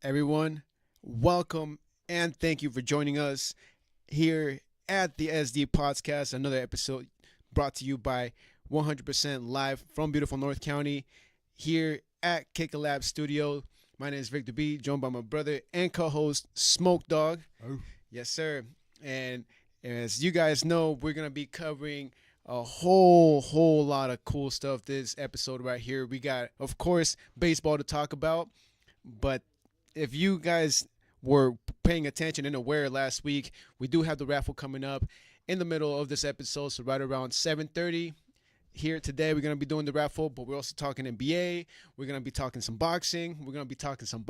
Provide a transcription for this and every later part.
everyone? Welcome and thank you for joining us here at the SD Podcast. Another episode brought to you by 100% live from beautiful North County here at Kick a Lab Studio. My name is Victor B, joined by my brother and co-host Smoke Dog. Oh. Yes, sir. And as you guys know, we're gonna be covering a whole lot of cool stuff this episode right here. We got, of course, baseball to talk about, but if you guys were paying attention and aware last week, we do have the raffle coming up in the middle of this episode, so right around 7:30. Here today, we're gonna be doing the raffle, but we're also talking NBA. We're gonna be talking some boxing. We're gonna be talking some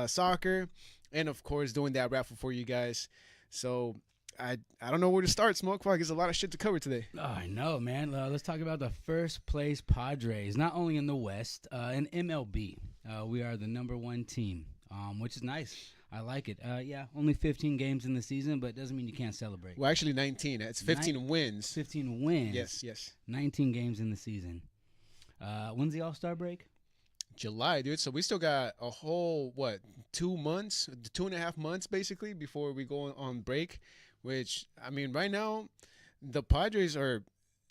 soccer, and of course, doing that raffle for you guys. So I don't know where to start. Smoke Fog, there's a lot of shit to cover today. Oh, I know, man. Let's talk about the first place Padres, not only in the West, in MLB. We are the number one team, which is nice. I like it. Yeah, only 15 games in the season, but it doesn't mean you can't celebrate. Well, actually, 19. It's 15 wins. 15 wins. Yes. 19 games in the season. When's the All-Star break? July, dude. So we still got a whole, 2 months, 2.5 months, basically, before we go on break. Which, I mean, right now, the Padres are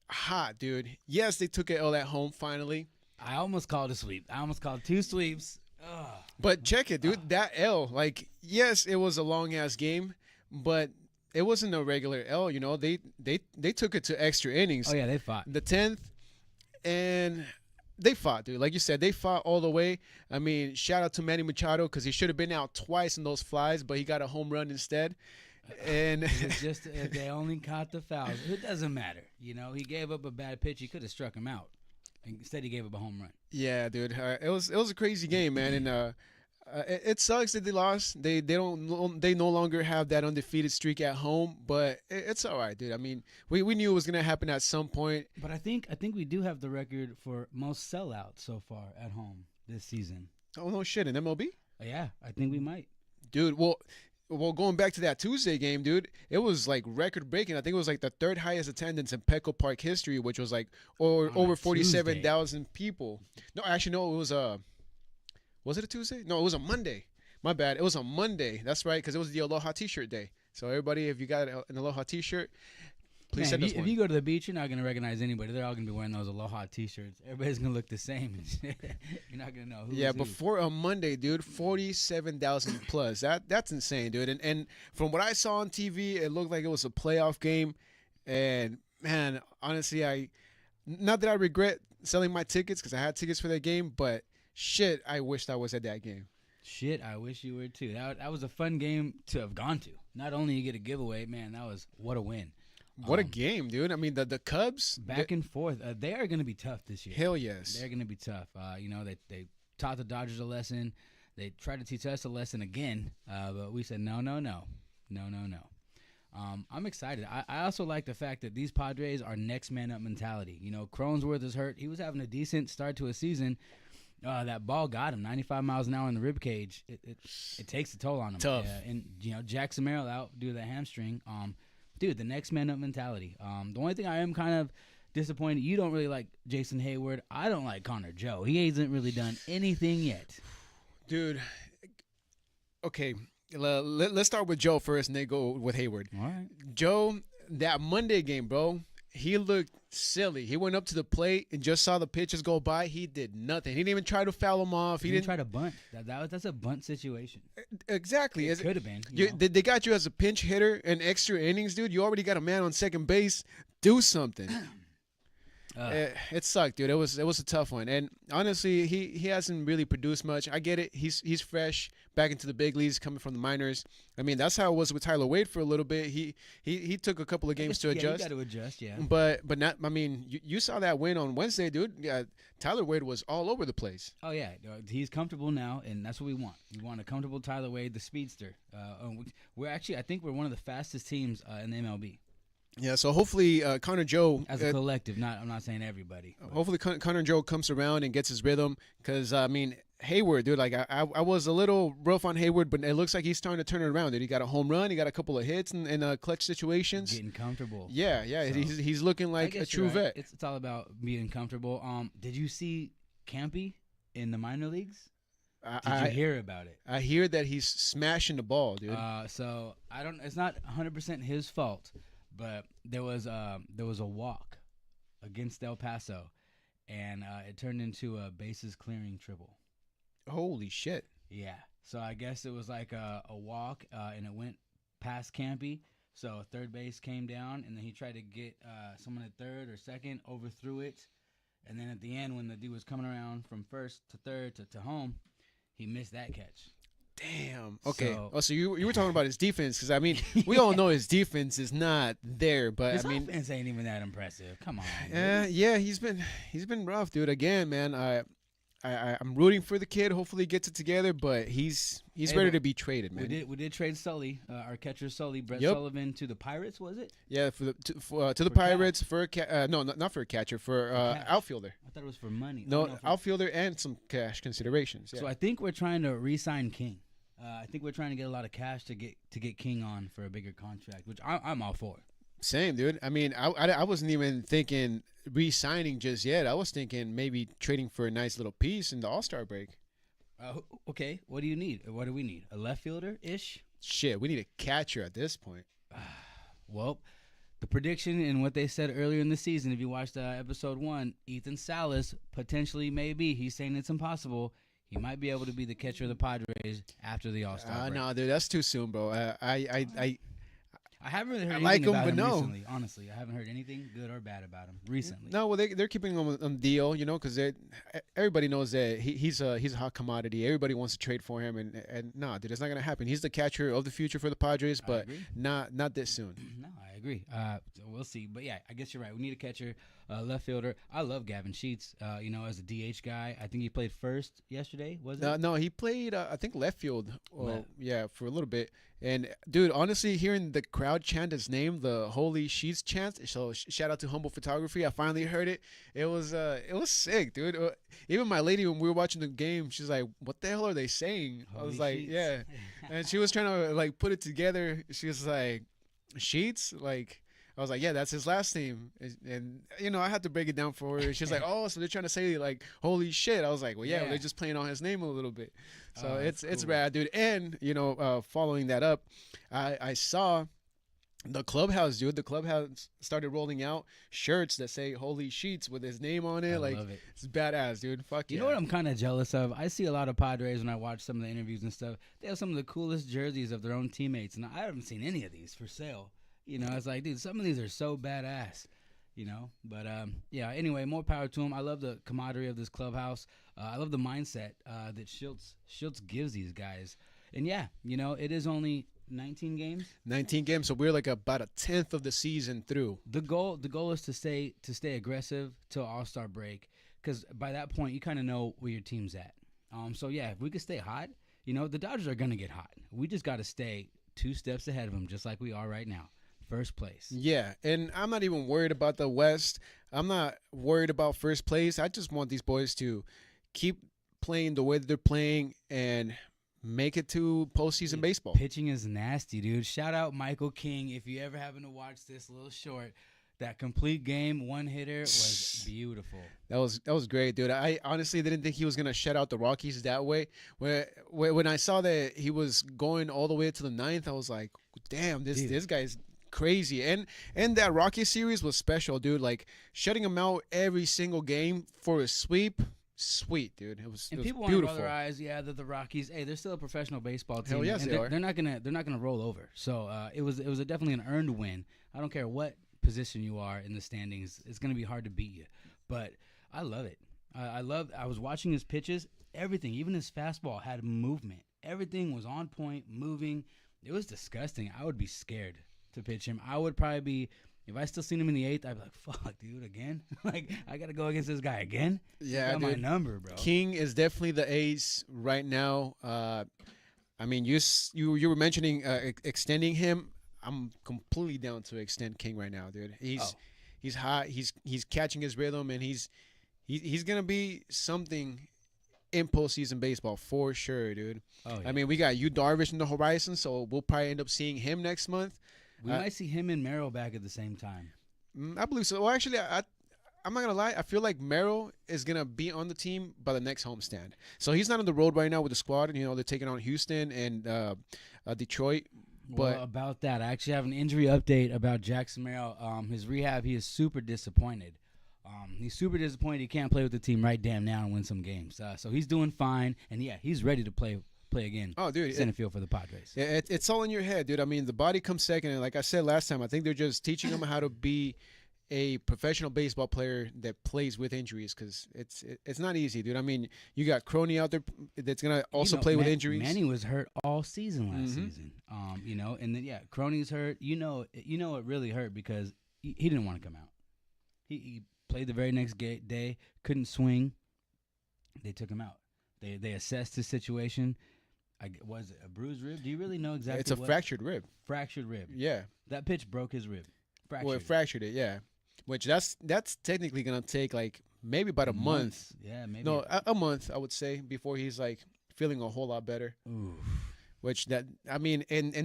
hot, dude. Yes, they took an L at home finally. I almost called a sweep. I almost called 2 sweeps. Ugh. But check it, dude. That L, yes, it was a long-ass game, but it wasn't a regular L, you know. They took it to extra innings. Oh, yeah, they fought. The 10th, and they fought, dude. Like you said, they fought all the way. I mean, shout out to Manny Machado because he should have been out twice in those flies, but he got a home run instead. And it's just if they only caught the fouls, it doesn't matter. You know, he gave up a bad pitch. He could have struck him out. Instead, he gave up a home run. yeah, dude, it was a crazy game, man, and it sucks that they lost. They no longer have that undefeated streak at home, but it's all right, dude. I mean, we knew it was gonna happen at some point. But I think we do have the record for most sellouts so far at home this season. Oh no, shit, in MLB, Yeah, I think we might. dude. Well, going back to that Tuesday game, dude, it was like record breaking. I think it was like the third highest attendance in Petco Park history, which was like over 47,000 people. No, actually, no, it was it a Tuesday? No, it was a Monday. My bad. It was a Monday. That's right, because it was the Aloha T-shirt day. So everybody, if you got an Aloha T-shirt, please send us one. If you go to the beach, you're not going to recognize anybody. They're all going to be wearing those Aloha T-shirts. Everybody's going to look the same. You're not going to know who's Yeah, who. before a Monday, dude, 47,000 plus. That's insane, dude. And from what I saw on TV, it looked like it was a playoff game. And man, honestly, not that I regret selling my tickets because I had tickets for that game, but shit, I wished I was at that game. Shit, I wish you were too. That was a fun game to have gone to. Not only you get a giveaway, man, what a win. What a game, dude. I mean, the Cubs. Back and forth. They are going to be tough this year. Hell yes. They're going to be tough. You know, they taught the Dodgers a lesson. They tried to teach us a lesson again, but we said no. I'm excited. I also like the fact that these Padres are next man up mentality. You know, Cronenworth is hurt. He was having a decent start to a season. That ball got him 95 miles an hour in the rib cage. It takes a toll on him. Tough. And you know, Jack Samaro out due to the hamstring. Dude, the next man up mentality. The only thing I am kind of disappointed, you don't really like Jason Hayward. I don't like Connor Joe. He hasn't really done anything yet. Dude, okay, let's start with Joe first and then go with Hayward. All right. Joe, that Monday game, bro, he looked silly. He went up to the plate and just saw the pitches go by. He did nothing. He didn't even try to foul him off. He didn't try to bunt. That's a bunt situation. Exactly. It could have been. They got you as a pinch hitter in extra innings, dude. You already got a man on second base. Do something. It sucked, dude. It was a tough one, and honestly, he hasn't really produced much. I get it. He's fresh back into the big leagues, coming from the minors. I mean, that's how it was with Tyler Wade for a little bit. He took a couple of games to adjust. You got to adjust, yeah. But not. I mean, you saw that win on Wednesday, dude. Yeah, Tyler Wade was all over the place. Oh yeah, he's comfortable now, and that's what we want. We want a comfortable Tyler Wade, the speedster. I think we're one of the fastest teams in the MLB. Yeah, so hopefully Connor Joe, as a collective, I'm not saying everybody. Hopefully Connor Joe comes around and gets his rhythm, because I mean, Hayward, dude, like I was a little rough on Hayward, but it looks like he's starting to turn it around. Dude, he got a home run, he got a couple of hits in clutch situations. Getting comfortable. Yeah, so, he's looking like a true vet. It's all about being comfortable. Did you see Campy in the minor leagues? Did you I hear about it? I hear that he's smashing the ball, dude. So I don't. It's not 100% his fault, but there was a walk against El Paso, and it turned into a bases clearing triple. Holy shit. Yeah. So I guess it was like a walk, and it went past Campy. So third base came down, and then he tried to get someone at third or second, overthrew it, and then at the end, when the dude was coming around from first to third to home, he missed that catch. Damn. Okay. So, So you were talking about his defense because I mean we all know his defense is not there, but his I mean offense ain't even that impressive. Come on. yeah, he's been rough, dude. Again, man, I'm rooting for the kid. Hopefully he gets it together, but he's Hey, ready but to be traded, man. We did trade Sully, our catcher Sully, Brett Yep. Sullivan, to the Pirates. Was it? Yeah, to the For Pirates for a no, not for a catcher, for cash. outfielder. I thought it was for money. No, Oh, for- outfielder and some cash considerations. Yeah. So I think we're trying to re-sign King. I think we're trying to get a lot of cash to get King on for a bigger contract, which I'm all for. Same, dude. I mean, I wasn't even thinking re-signing just yet. I was thinking maybe trading for a nice little piece in the All-Star break. Okay, what do you need? What do we need? A left fielder ish? Shit, we need a catcher at this point. Well, the prediction and what they said earlier in the season, if you watched episode 1, Ethan Salas potentially maybe, he's saying it's impossible. He might be able to be the catcher of the Padres after the All-Star break. No, dude, that's too soon, bro. I haven't really heard I anything like him, about but him no. recently. Honestly, I haven't heard anything good or bad about him recently. No, well, they're keeping him on deal, you know, because everybody knows that he's a hot commodity. Everybody wants to trade for him, and no, dude, it's not gonna happen. He's the catcher of the future for the Padres, I but agree. not this soon. No, I agree. So we'll see. But yeah, I guess you're right. We need a catcher, left fielder. I love Gavin Sheets. As a DH guy, I think he played first yesterday. Was it? No, he played I think left field. Left. Yeah, for a little bit. And dude, honestly, hearing the crowd chant his name, the Holy Sheets chant. So shout out to Humble Photography. I finally heard it. It was sick, dude. Even my lady, when we were watching the game, she's like, "What the hell are they saying?" I Holy was like, Sheets. "Yeah," and she was trying to like put it together. She was like, "Sheets," like. I was like, yeah, that's his last name. And I had to break it down for her. She's like, oh, so they're trying to say, like, holy shit. I was like, well, yeah, Yeah. they're just playing on his name a little bit. So Oh, it's that's cool. rad, dude. And, following that up, I saw the clubhouse, dude. The clubhouse started rolling out shirts that say holy sheets with his name on it. I Like, love it. it's badass, dude. Fuck You yeah. know what I'm kind of jealous of? I see a lot of Padres when I watch some of the interviews and stuff. They have some of the coolest jerseys of their own teammates, and I haven't seen any of these for sale. It's like, dude, some of these are so badass. But yeah. Anyway, more power to him. I love the camaraderie of this clubhouse. I love the mindset that Schultz gives these guys. And yeah, it is only 19 games. 19 games, so we're like about a tenth of the season through. The goal is to stay aggressive till All-Star break, because by that point you kind of know where your team's at. So yeah, if we could stay hot, the Dodgers are gonna get hot. We just got to stay 2 steps ahead of them, just like we are right now, first place. Yeah, and I'm not even worried about the West. I'm not worried about first place. I just want these boys to keep playing the way that they're playing and make it to postseason baseball. Pitching is nasty, dude. Shout out Michael King. If you ever happen to watch this little short, that complete game, one hitter was beautiful. That was great, dude. I honestly didn't think he was gonna shut out the Rockies that way. When I saw that he was going all the way to the 9th, I was like, damn, this guy's crazy. And that Rockies series was special, dude. Like shutting him out every single game for a sweep. Sweet, dude. It was People want to beautiful. roll their eyes, that the Rockies, hey, they're still a professional baseball team. Hell yes, and they are. They're not gonna roll over. So it was definitely an earned win. I don't care what position you are in the standings, it's gonna be hard to beat you. But I love it. I was watching his pitches. Everything, even his fastball, had movement. Everything was on point, moving. It was disgusting. I would be scared to pitch him. I would probably be. If I still seen him in the 8th, I'd be like, fuck, dude, again? Like, I got to go against this guy again? Yeah, got dude. my number, bro. King is definitely the ace right now. I mean, you were mentioning extending him. I'm completely down to extend King right now, dude. He's hot. He's catching his rhythm, and he's gonna be something in postseason baseball for sure, dude. Oh, yeah. I mean, we got Yu Darvish in the horizon, so we'll probably end up seeing him next month. We might see him and Merrill back at the same time. I believe so. Well, actually, I'm not gonna lie. I feel like Merrill is gonna be on the team by the next homestand. So he's not on the road right now with the squad. And, they're taking on Houston and Detroit. But Well, about that, I actually have an injury update about Jackson Merrill. His rehab, he is super disappointed. He's super disappointed he can't play with the team right damn now and win some games. So he's doing fine, and yeah, he's ready to play again. oh, dude, Center field for the Padres. it's all in your head, dude. I mean, the body comes second, and like I said last time, I think they're just teaching him how to be a professional baseball player that plays with injuries because it's not easy, dude. I mean, you got Crony out there that's gonna also play with injuries. Manny was hurt all season last season. And then Crony's hurt. It really hurt because he didn't want to come out. He played the very next day, couldn't swing. They took him out. They assessed his situation. Was it a bruised rib? Do you really know exactly? It's a fractured rib. Fractured rib. Yeah. That pitch broke his rib. Well, it fractured it. Yeah. Which that's technically gonna take like maybe about a month. Yeah, maybe. No, a month I would say before he's like feeling a whole lot better. Oof. Which and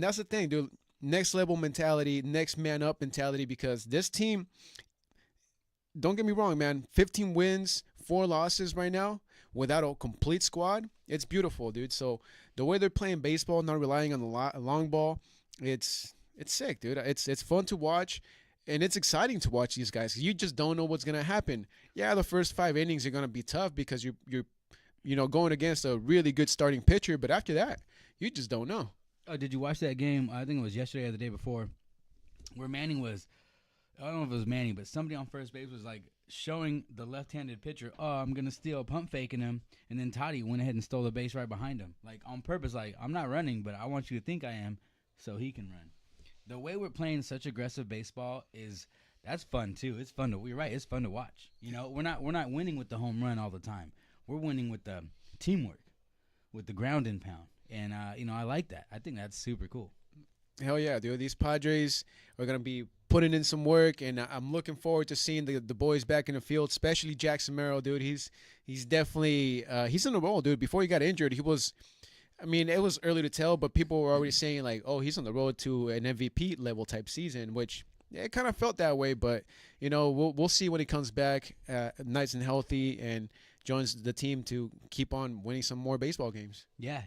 that's the thing, dude. Next level mentality, next man up mentality, because this team. Don't get me wrong, man. 15 wins, 4 losses right now without a complete squad. It's beautiful, dude. So the way they're playing baseball, not relying on the long ball, it's sick, dude. It's fun to watch, and it's exciting to watch these guys. You just don't know what's gonna happen. Yeah, the first 5 innings are gonna be tough because you're going against a really good starting pitcher, but after that, you just don't know. Oh, did you watch that game? I think it was yesterday or the day before, where Manning was. I don't know if it was Manning, but somebody on first base was like showing the left-handed pitcher, "Oh, I'm gonna steal," pump faking him, and then Toddy went ahead and stole the base right behind him, like on purpose. Like, I'm not running, but I want you to think I am, so he can run. The way we're playing such aggressive baseball that's fun too. It's fun to. You're right. It's fun to watch. We're not winning with the home run all the time. We're winning with the teamwork, with the ground and pound, and I like that. I think that's super cool. Hell yeah, dude. These Padres are going to be putting in some work, and I'm looking forward to seeing the boys back in the field, especially Jackson Merrill, dude. He's definitely he's in the roll, dude. Before he got injured, he was – I mean, it was early to tell, but people were already saying, like, oh, he's on the road to an MVP level type season, which it kind of felt that way. But, we'll see when he comes back nice and healthy and – joins the team to keep on winning some more baseball games. Yeah,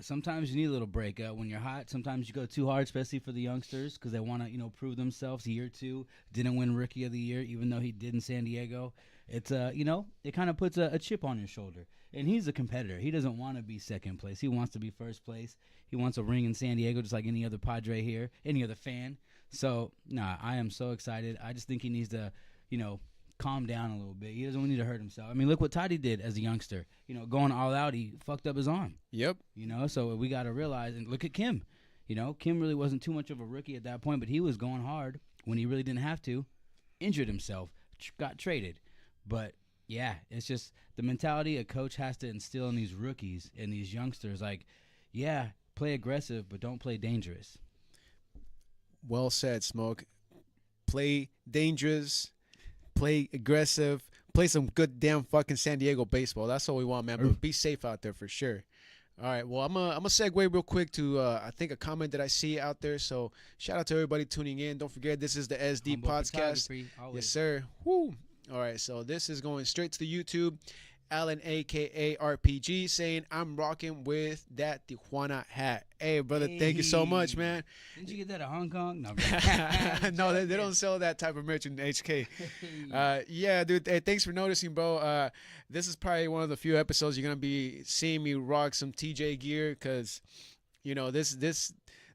sometimes you need a little break. When you're hot, sometimes you go too hard, especially for the youngsters, because they want to, prove themselves. Year 2, didn't win Rookie of the Year, even though he did in San Diego. It's, it kind of puts a chip on your shoulder. And he's a competitor. He doesn't want to be second place. He wants to be first place. He wants a ring in San Diego, just like any other Padre here, any other fan. So, I am so excited. I just think he needs to, calm down a little bit. He doesn't need to hurt himself. I mean, look what Toddy did as a youngster. Going all out, he fucked up his arm. Yep. So we got to realize, and look at Kim. Kim really wasn't too much of a rookie at that point, but he was going hard when he really didn't have to. Injured himself, got traded. But, yeah, it's just the mentality a coach has to instill in these rookies and these youngsters. Like, yeah, play aggressive, but don't play dangerous. Well said, Smoke. Play dangerous. Play aggressive, play some good damn fucking San Diego baseball. That's all we want, man. But be safe out there for sure. All right, well, I'm gonna segue real quick to I think a comment that I see out there. So shout out to everybody tuning in. Don't forget, this is the SD Podcast. Yes, sir. Woo. All right, so this is going straight to the YouTube. Alan, a.k.a. RPG, saying, I'm rocking with that Tijuana hat. Hey, brother, thank you so much, man. Didn't you get that at Hong Kong? No, no, they don't sell that type of merch in HK. Yeah, dude, hey, thanks for noticing, bro. This is probably one of the few episodes you're going to be seeing me rock some TJ gear because,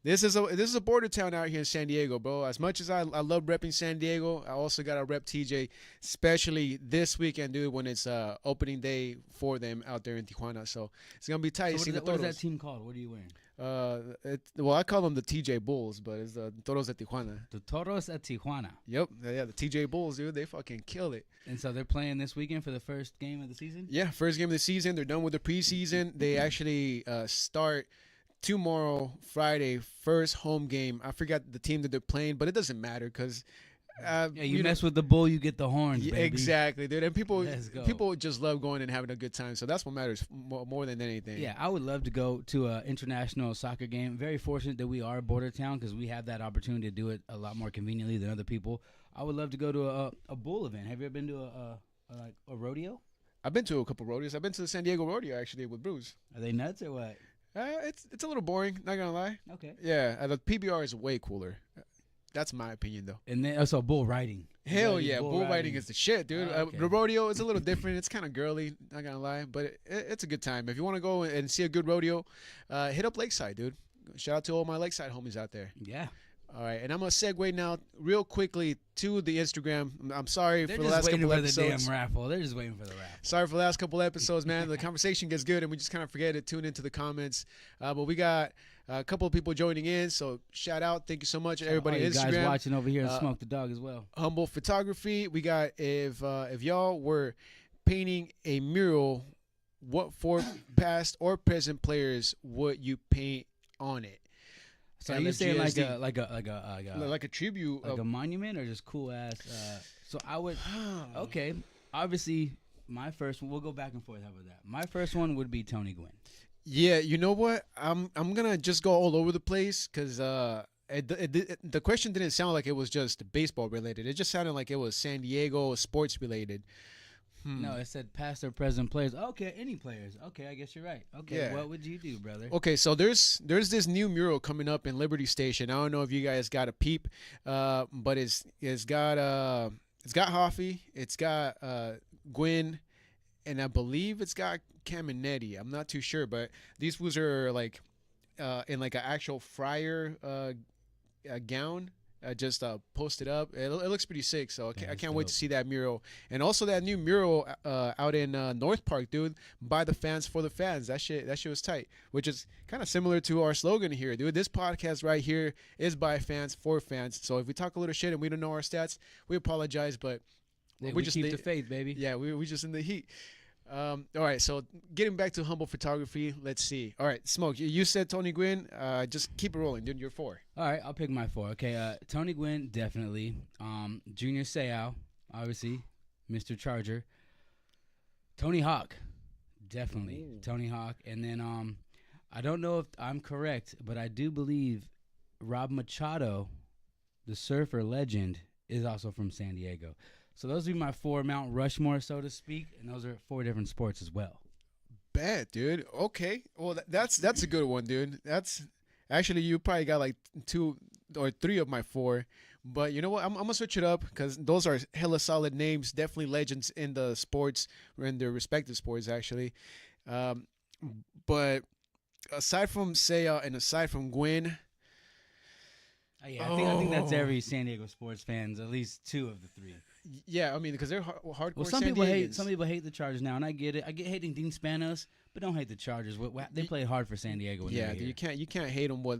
this is a border town out here in San Diego, bro. As much as I love repping San Diego, I also got to rep TJ, especially this weekend, dude, when it's opening day for them out there in Tijuana. So it's going to be tight. So what is that team called? What are you wearing? I call them the TJ Bulls, but it's the Toros de Tijuana. The Toros at Tijuana. Yep. Yeah, the TJ Bulls, dude. They fucking kill it. And so they're playing this weekend for the first game of the season? Yeah, first game of the season. They're done with the preseason. They actually start tomorrow, Friday, first home game. I forgot the team that they're playing, but it doesn't matter because Yeah, you mess with the bull, you get the horns, yeah, baby. exactly, dude. And Let's go. people just love going and having a good time. So that's what matters more than anything. Yeah, I would love to go to an international soccer game. Very fortunate that we are a border town because we have that opportunity to do it a lot more conveniently than other people. I would love to go to a bull event. Have you ever been to a rodeo? I've been to a couple rodeos. I've been to the San Diego rodeo actually with Bruce. Are they nuts or what? It's a little boring. Not gonna lie. Okay. Yeah, the PBR is way cooler. That's my opinion, though. And then also bull riding. Hell yeah, bull riding is the shit, dude. Okay. The rodeo is a little different. It's kind of girly, not gonna lie, but it's a good time. If you want to go and see a good rodeo, hit up Lakeside, dude. Shout out to all my Lakeside homies out there. Yeah. All right, and I'm gonna segue now real quickly to the Instagram. I'm sorry They're for the just last waiting couple for the episodes. damn raffle. They're just waiting for the raffle. Sorry for the last couple episodes, man. The conversation gets good, and we just kind of forget to tune into the comments. But we got a couple of people joining in, so shout out. Thank you so much, everybody. All you Instagram. guys watching over here, Smoke the Dog as well. Humble Photography. We got if y'all were painting a mural, what four past or present players would you paint on it? So are you saying like LFGSD. a a tribute like of a monument or just cool ass? So I would. Okay, obviously my first one. We'll go back and forth. How about that? My first one would be Tony Gwynn. Yeah, you know what? I'm gonna just go all over the place because the question didn't sound like it was just baseball related. It just sounded like it was San Diego sports related. No, it said past or present players. Okay, any players. Okay, I guess you're right. Okay, Yeah. what would you do, brother? Okay, so there's this new mural coming up in Liberty Station. I don't know if you guys got a peep, but it's got Hoffy, it's got Gwynn, and I believe it's got Caminetti. I'm not too sure, but these fools are like in like an actual friar gown. Just posted up. It looks pretty sick, so I can't wait to see that mural. And also that new mural out in North Park, dude, by the fans for the fans. That shit was tight, which is kind of similar to our slogan here, dude. This podcast right here is by fans for fans. So if we talk a little shit and we don't know our stats, we apologize, but Hey, we're we just keep the faith, baby. yeah, we just in the heat. All right, so getting back to Humble Photography, let's see. All right, Smoke, you said Tony Gwynn. Just keep it rolling, dude. You're 4. All right, I'll pick my 4. Okay, Tony Gwynn, definitely. Junior Seau, obviously. Mr. Charger. Tony Hawk, definitely. Ooh. Tony Hawk. And then I don't know if I'm correct, but I do believe Rob Machado, the surfer legend, is also from San Diego. So those would be my 4 Mount Rushmore, so to speak, and those are 4 different sports as well. Bad, dude. Okay, well that's a good one, dude. That's actually you probably got like 2 or 3 of my 4, but you know what? I'm gonna switch it up because those are hella solid names. Definitely legends in the sports or in their respective sports, actually. But aside from Seiya and aside from Gwynn. Yeah, I think that's every San Diego sports fans, at least 2 of the 3. Yeah, I mean because they're hardcore. Well, some San people Diegans. hate the Chargers now, and I get it. I get hating Dean Spanos, but don't hate the Chargers. They played hard for San Diego. When Yeah, they were dude, here. you can't hate them what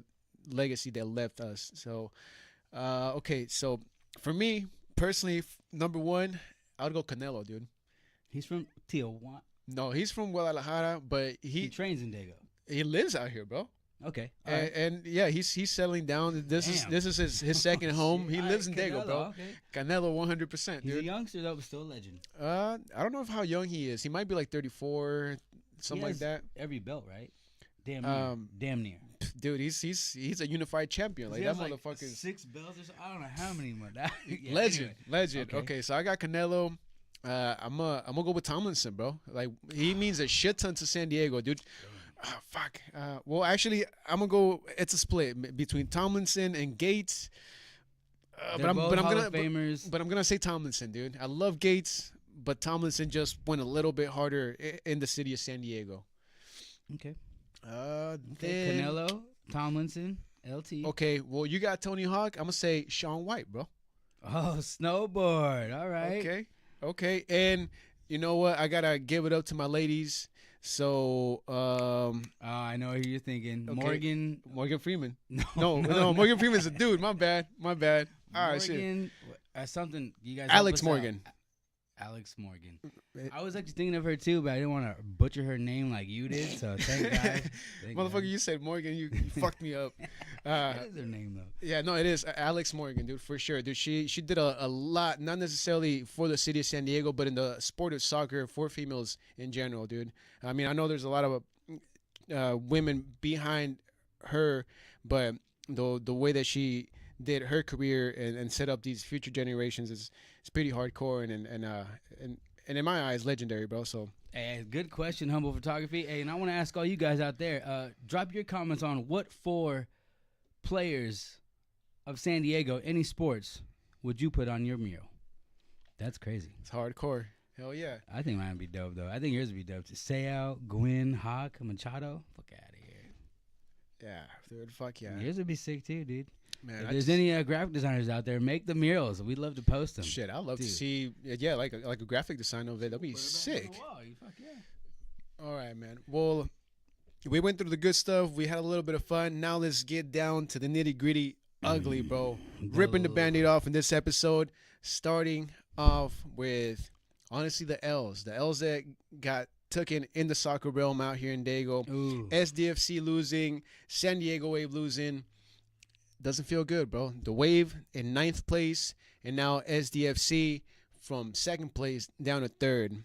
legacy they left us. So, okay, so for me personally, number 1, I would go Canelo, dude. He's from Tijuana. No, he's from Guadalajara, but He trains in Dago. he lives out here, bro. Okay, all right. And yeah, he's settling down. This Damn. is his second home. He All lives right, in Dago, bro. Okay. Canelo, 100%, He's a dude. youngster though, but still a legend. I don't know how young he is. He might be like 34, something He like has that. Every belt, right? Damn near. Dude, he's a unified champion. Like He that has, motherfucker's 6 belts or so. I don't know how many more. Yeah, legend, anyway. legend. Okay, so I got Canelo. I'm gonna go with Tomlinson, bro. Like he means a shit ton to San Diego, dude. Fuck. Well, actually, I'm gonna go. It's a split between Tomlinson and Gates. They're both Hall of Famers. But I'm gonna say Tomlinson, dude. I love Gates, but Tomlinson just went a little bit harder in the city of San Diego. Okay. Then, Canelo, Tomlinson, LT. okay, well, you got Tony Hawk. I'm gonna say Shaun White, bro. Oh, snowboard. All right. Okay, and you know what? I gotta give it up to my ladies. So, I know who you're thinking. Okay. Morgan Freeman. No, No, Morgan Freeman's a dude. My bad. All right, shit. Morgan, something you guys. Alex help us out. Morgan. Alex Morgan. I was actually thinking of her too, but I didn't want to butcher her name like you did. So thank God. Motherfucker, you said Morgan. You fucked me up. That is her name though. Yeah, no, it is Alex Morgan, dude, for sure, dude. She did a lot, not necessarily for the city of San Diego, but in the sport of soccer for females in general, dude. I mean, I know there's a lot of women behind her, but the way that she did her career and set up these future generations is pretty hardcore and in my eyes legendary, bro. So Hey, good question, Humble Photography. Hey, and I want to ask all you guys out there, drop your comments on what 4 players of San Diego, any sports, would you put on your mural? That's crazy. it's hardcore. Hell yeah. I think mine would be dope, though. I think yours would be dope. Seau, Gwyn, Hawk, Machado. Fuck out of here. Yeah, dude. Fuck yeah. Yours would be sick, too, dude. Man, If I there's just- any graphic designers out there, make the murals. We'd love to post them. shit, I'd love to Dude. see, yeah, like a graphic design of it. That'd be Put it back on sick. the wall. You fuck yeah. All right, man. Well, we went through the good stuff. We had a little bit of fun. Now let's get down to the nitty gritty, ugly, bro. Ripping the Band-Aid off in this episode, starting off with honestly the L's that got taken in the soccer realm out here in Dago. Ooh. SDFC losing, San Diego Wave losing. Doesn't feel good, bro. The Wave in 9th place, and now SDFC from 2nd place down to 3rd.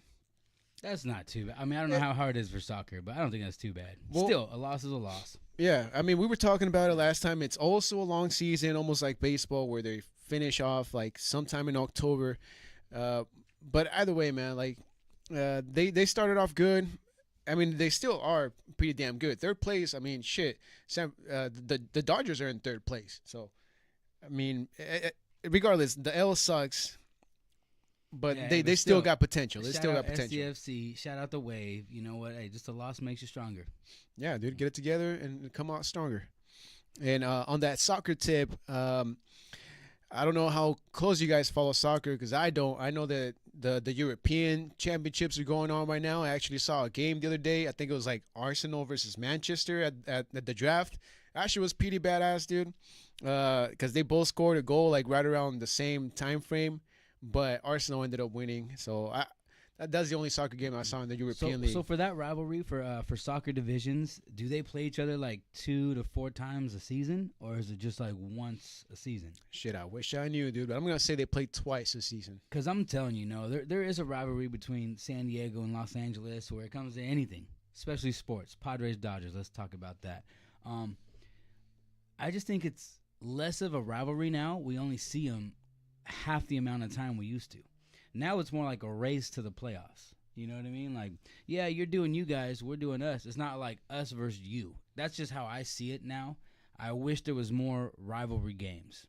That's not too bad. I mean, I don't know how hard it is for soccer, but I don't think that's too bad. Well- Still, a loss is a loss. Yeah, I mean, we were talking about it last time. It's also a long season, almost like baseball, where they finish off like sometime in October. But either way, man, like they started off good. I mean, they still are pretty damn good. 3rd place, I mean, shit. The Dodgers are in 3rd place. So, I mean, regardless, the L sucks, but Yeah, they but still still, got potential. They Shout still out got potential. SDFC. Shout out the Wave. You know what? Hey, just a loss makes you stronger. Yeah, dude, get it together and come out stronger. And on that soccer tip, I don't know how close you guys follow soccer because I don't. I know that the European championships are going on right now. I actually saw a game the other day. I think it was like Arsenal versus Manchester at the draft. Actually, was pretty badass, dude. Because they both scored a goal like right around the same time frame, but Arsenal ended up winning. So that's the only soccer game I saw in the European League. So for that rivalry for soccer divisions, do they play each other like 2 to 4 times a season, or is it just like once a season? Shit, I wish I knew, dude. But I'm gonna say they played twice this season. Because I'm telling you, no, there is a rivalry between San Diego and Los Angeles where it comes to anything, especially sports. Padres, Dodgers. Let's talk about that. I just think it's less of a rivalry now. We only see them half the amount of time we used to. Now it's more like a race to the playoffs. You know what I mean? Like, yeah, you're doing you guys, we're doing us. It's not like us versus you. That's just how I see it now. I wish there was more rivalry games.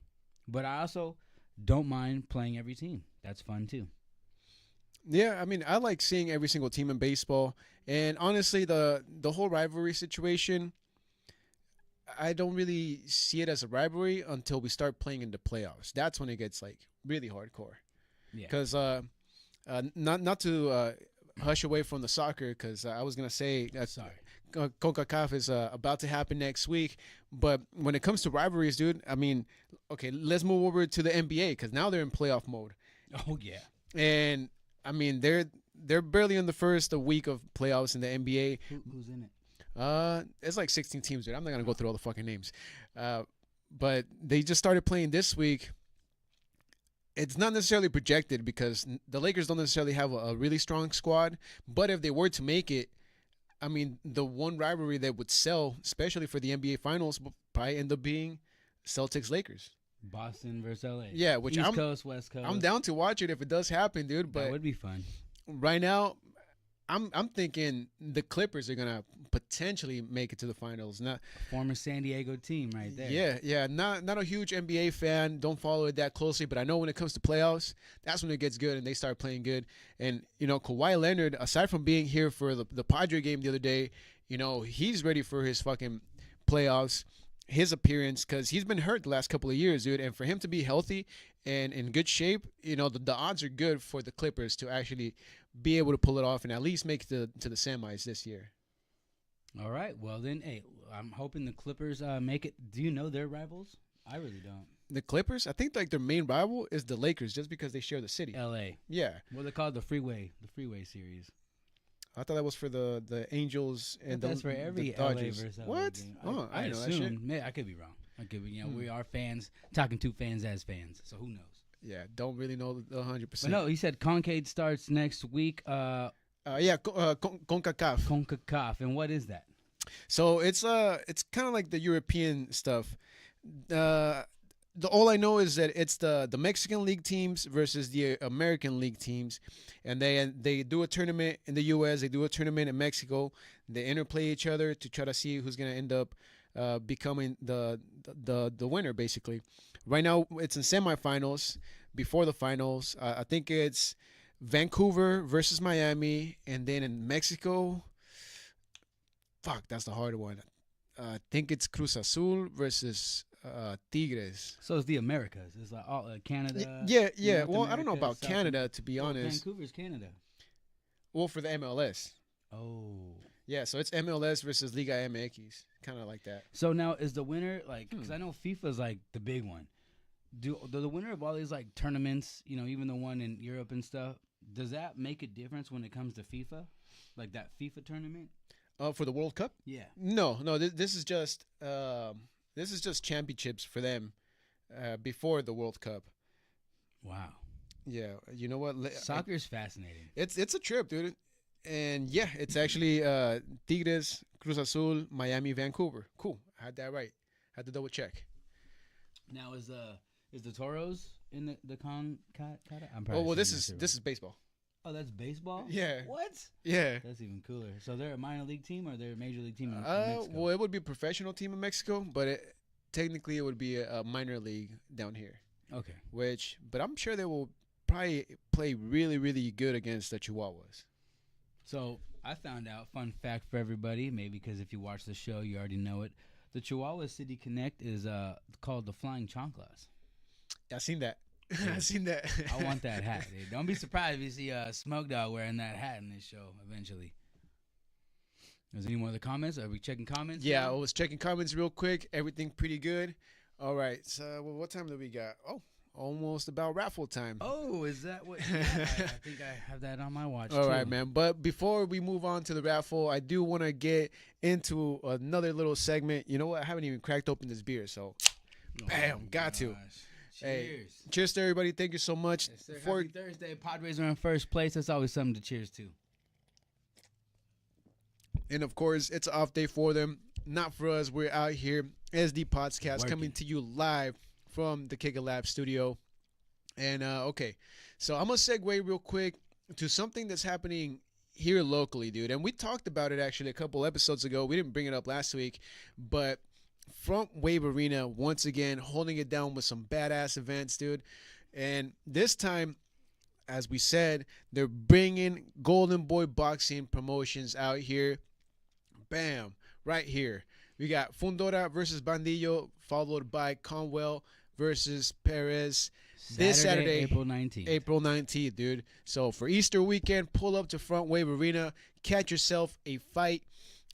But I also don't mind playing every team. That's fun too. Yeah, I mean, I like seeing every single team in baseball, and honestly, the whole rivalry situation, I don't really see it as a rivalry until we start playing in the playoffs. That's when it gets like really hardcore. Yeah. Because not to hush away from the soccer, because I was gonna say that Sorry. CONCACAF is about to happen next week. But when it comes to rivalries, dude, I mean, okay, let's move over to the NBA because now they're in playoff mode. Oh yeah. And I mean, they're barely in the first week of playoffs in the NBA. Who's in it? It's like 16 teams, dude. I'm not gonna go through all the fucking names. But they just started playing this week. It's not necessarily projected because the Lakers don't necessarily have a really strong squad. But if they were to make it, I mean, the one rivalry that would sell, especially for the NBA Finals, would probably end up being Celtics-Lakers. Boston versus LA. Yeah, which East Coast, West Coast. I'm down to watch it if it does happen, dude. That But would be fun. right now, I'm thinking the Clippers are gonna potentially make it to the finals. Not, Former San Diego team right there. yeah. Not a huge NBA fan. Don't follow it that closely, but I know when it comes to playoffs, that's when it gets good and they start playing good. And you know, Kawhi Leonard, aside from being here for the Padre game the other day, you know, he's ready for his fucking playoffs, his appearance, because he's been hurt the last couple of years, dude. And for him to be healthy and in good shape, you know, the odds are good for the Clippers to actually be able to pull it off and at least make it to the semis this year. All right. Well, then, hey, I'm hoping the Clippers make it. Do you know their rivals? I really don't. The Clippers, I think like their main rival is the Lakers, just because they share the city. L.A. Yeah, What they call the Freeway series. I thought that was for the Angels and That's the for every the LA Dodgers. versus LA What? game. I didn't know that shit. Man, I could be wrong. Okay, but we are fans talking to fans as fans, so who knows? Yeah, don't really know the 100%. But no, he said Concade starts next week. CONCACAF. CONCACAF, and what is that? So it's kind of like the European stuff. The all I know is that it's the Mexican League teams versus the American League teams, and they do a tournament in the U.S. They do a tournament in Mexico. They interplay each other to try to see who's gonna end up becoming the winner. Basically, right now it's in semifinals. Before the finals, I think it's Vancouver versus Miami, and then in Mexico. Fuck, that's the hard one. I think it's Cruz Azul versus Tigres. So it's the Americas. It's like all Canada. Yeah. North Well, I don't know America, about South Canada, to be Well, honest. Vancouver's Canada. Well, for the MLS. Oh. Yeah, so it's MLS versus Liga MX, kind of like that. So now is the winner like? Because I know FIFA's like the big one. Do the winner of all these like tournaments, even the one in Europe and stuff, does that make a difference when it comes to FIFA, like that FIFA tournament? For the World Cup? Yeah. No. This is just championships for them before the World Cup. Wow. Yeah, you know what? Soccer's fascinating. It's a trip, dude. And yeah, it's actually Tigres, Cruz Azul, Miami, Vancouver. Cool. I had that right. Had to double check. Now is the Toros in the con? Oh well, this is baseball. Oh, that's baseball. Yeah. What? Yeah. That's even cooler. So they're a minor league team or they're a major league team in Mexico? Well, it would be a professional team in Mexico, but technically it would be a minor league down here. Okay. But I'm sure they will probably play really, really good against the Chihuahuas. So I found out, fun fact for everybody, maybe because if you watch the show, you already know it. The Chihuahua City Connect is called the Flying Chanclas. I seen that. I seen that. I want that hat. Dude. Don't be surprised if you see Smoke Dog wearing that hat in this show eventually. Is there any more other comments? Are we checking comments? Yeah, I was checking comments real quick. Everything pretty good. All right. So what time do we got? Oh, almost about raffle time. Oh, is that what? Yeah, I think I have that on my watch. All right, man. But before we move on to the raffle, I do want to get into another little segment. You know what? I haven't even cracked open this beer, so bam, got to. Cheers. Hey, cheers to everybody. Thank you so much. Yes, sir. Happy Thursday. Padres are in first place. That's always something to cheers to. And of course, it's an off day for them. Not for us. We're out here, SD Podcast, coming to you live from the Kicker Lab studio. And okay, so I'm gonna segue real quick to something that's happening here locally, dude. And we talked about it actually a couple episodes ago. We didn't bring it up last week, but Front Wave Arena once again holding it down with some badass events, dude. And this time, as we said, they're bringing Golden Boy Boxing Promotions out here. Bam, right here. We got Fundora versus Bandillo, followed by Conwell versus Perez. This Saturday, April 19th. April 19th, dude. So for Easter weekend, pull up to Front Wave Arena, catch yourself a fight,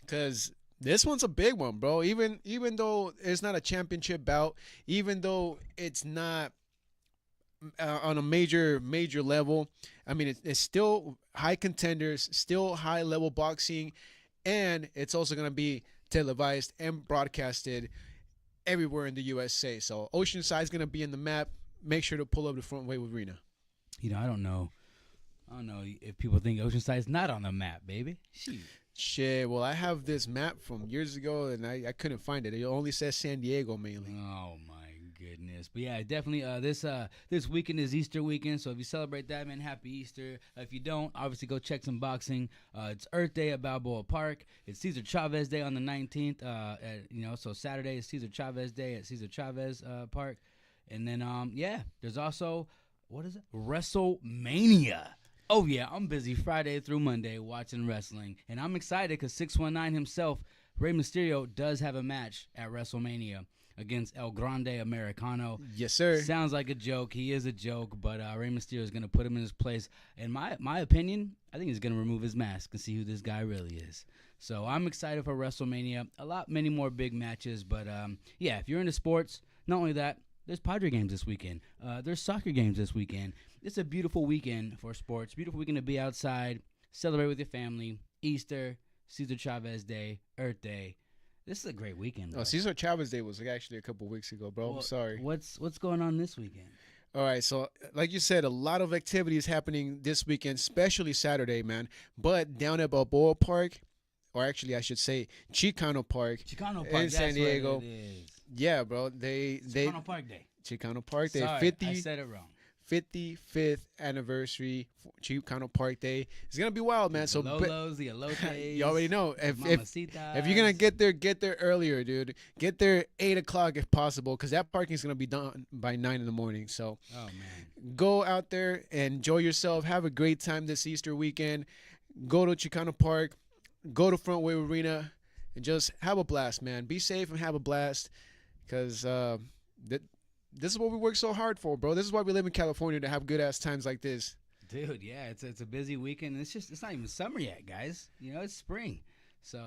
because this one's a big one, bro. Even though it's not a championship bout, even though it's not on a major level, I mean, it's still high contenders, still high level boxing, and it's also going to be televised and broadcasted everywhere in the USA. So Oceanside's going to be in the map. Make sure to pull up the Front Wave Arena. I don't know if people think Oceanside's not on the map, baby. Shit, well, I have this map from years ago, and I couldn't find it. It only says San Diego mainly. Oh, my goodness. But, yeah, definitely this weekend is Easter weekend, so if you celebrate that, man, happy Easter. If you don't, obviously go check some boxing. It's Earth Day at Balboa Park. It's Cesar Chavez Day on the 19th. So Saturday is Cesar Chavez Day at Cesar Chavez Park. And then, there's also, what is it? WrestleMania. Oh, yeah, I'm busy Friday through Monday watching wrestling. And I'm excited because 619 himself, Rey Mysterio, does have a match at WrestleMania against El Grande Americano. Yes, sir. Sounds like a joke. He is a joke, but Rey Mysterio is going to put him in his place. In my opinion, I think he's going to remove his mask and see who this guy really is. So I'm excited for WrestleMania. Many more big matches. But, if you're into sports, not only that, there's Padre games this weekend. There's soccer games this weekend. It's a beautiful weekend for sports. Beautiful weekend to be outside, celebrate with your family. Easter, Cesar Chavez Day, Earth Day. This is a great weekend, bro. Oh, Cesar Chavez Day was actually a couple weeks ago, bro. I'm Well, sorry. What's going on this weekend? All right, so like you said, a lot of activities happening this weekend, especially Saturday, man. But down at Balboa Park, or actually I should say Chicano Park, Chicano Park, in that's San Diego. What it is. Yeah, bro. They Chicano Park Day. Chicano Park Day, Sorry, 50 I said it wrong. 55th anniversary Chicano Park Day. It's gonna be wild, man. So The Lolos, the Elotes. you already know if Mamacitas. you're gonna get there earlier, dude. Get there 8 o'clock if possible, because that parking is gonna be done by 9 in the morning. So Oh man. go out there and enjoy yourself. Have a great time this Easter weekend. Go to Chicano Park. Go to Front Wave Arena and just have a blast, man. Be safe and have a blast, because this is what we work so hard for, bro. This is why we live in California, to have good ass times like this. Dude, yeah, it's a busy weekend. It's not even summer yet, guys. You know, it's spring. So,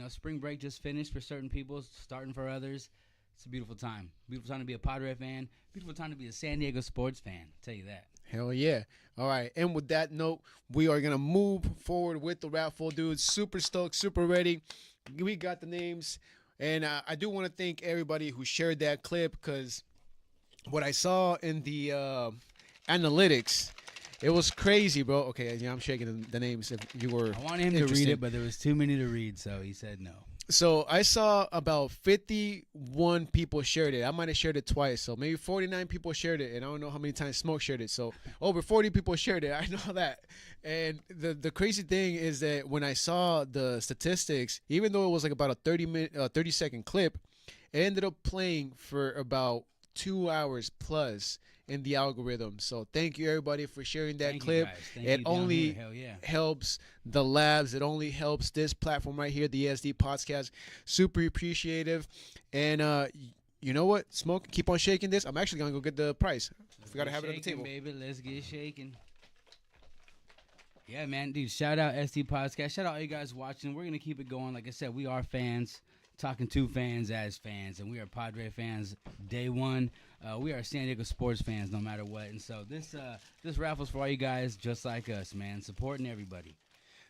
spring break just finished for certain people, starting for others. It's a beautiful time. Beautiful time to be a Padre fan. Beautiful time to be a San Diego sports fan. I'll tell you that. Hell yeah. All right. And with that note, we are going to move forward with the raffle, dudes. Super stoked, super ready. We got the names. And I do want to thank everybody who shared that clip, because what I saw in the analytics, it was crazy, bro. Okay, yeah, I'm shaking the names if you were I wanted him to read interested. it, but there was too many to read, so he said no. So I saw about 51 people shared it. I might have shared it twice, so maybe 49 people shared it, and I don't know how many times Smoke shared it. So over 40 people shared it. I know that. And the crazy thing is that when I saw the statistics, even though it was like about a 30-second clip, it ended up playing for about 2 hours plus in the algorithm. So thank you everybody for sharing that Thank you, clip. guys. Thank It you down only here. Hell yeah. helps the labs. It only helps this platform right here, the SD Podcast. Super appreciative. And you know what? Smoke, keep on shaking this. I'm actually gonna go get the price. We gotta have it on the table. Baby. Let's get shaking. Yeah, man, dude. Shout out SD Podcast. Shout out all you guys watching. We're gonna keep it going. Like I said, we are fans. Talking to fans as fans, and we are Padre fans day one. We are San Diego sports fans no matter what. And so this raffle's for all you guys just like us, man, supporting everybody.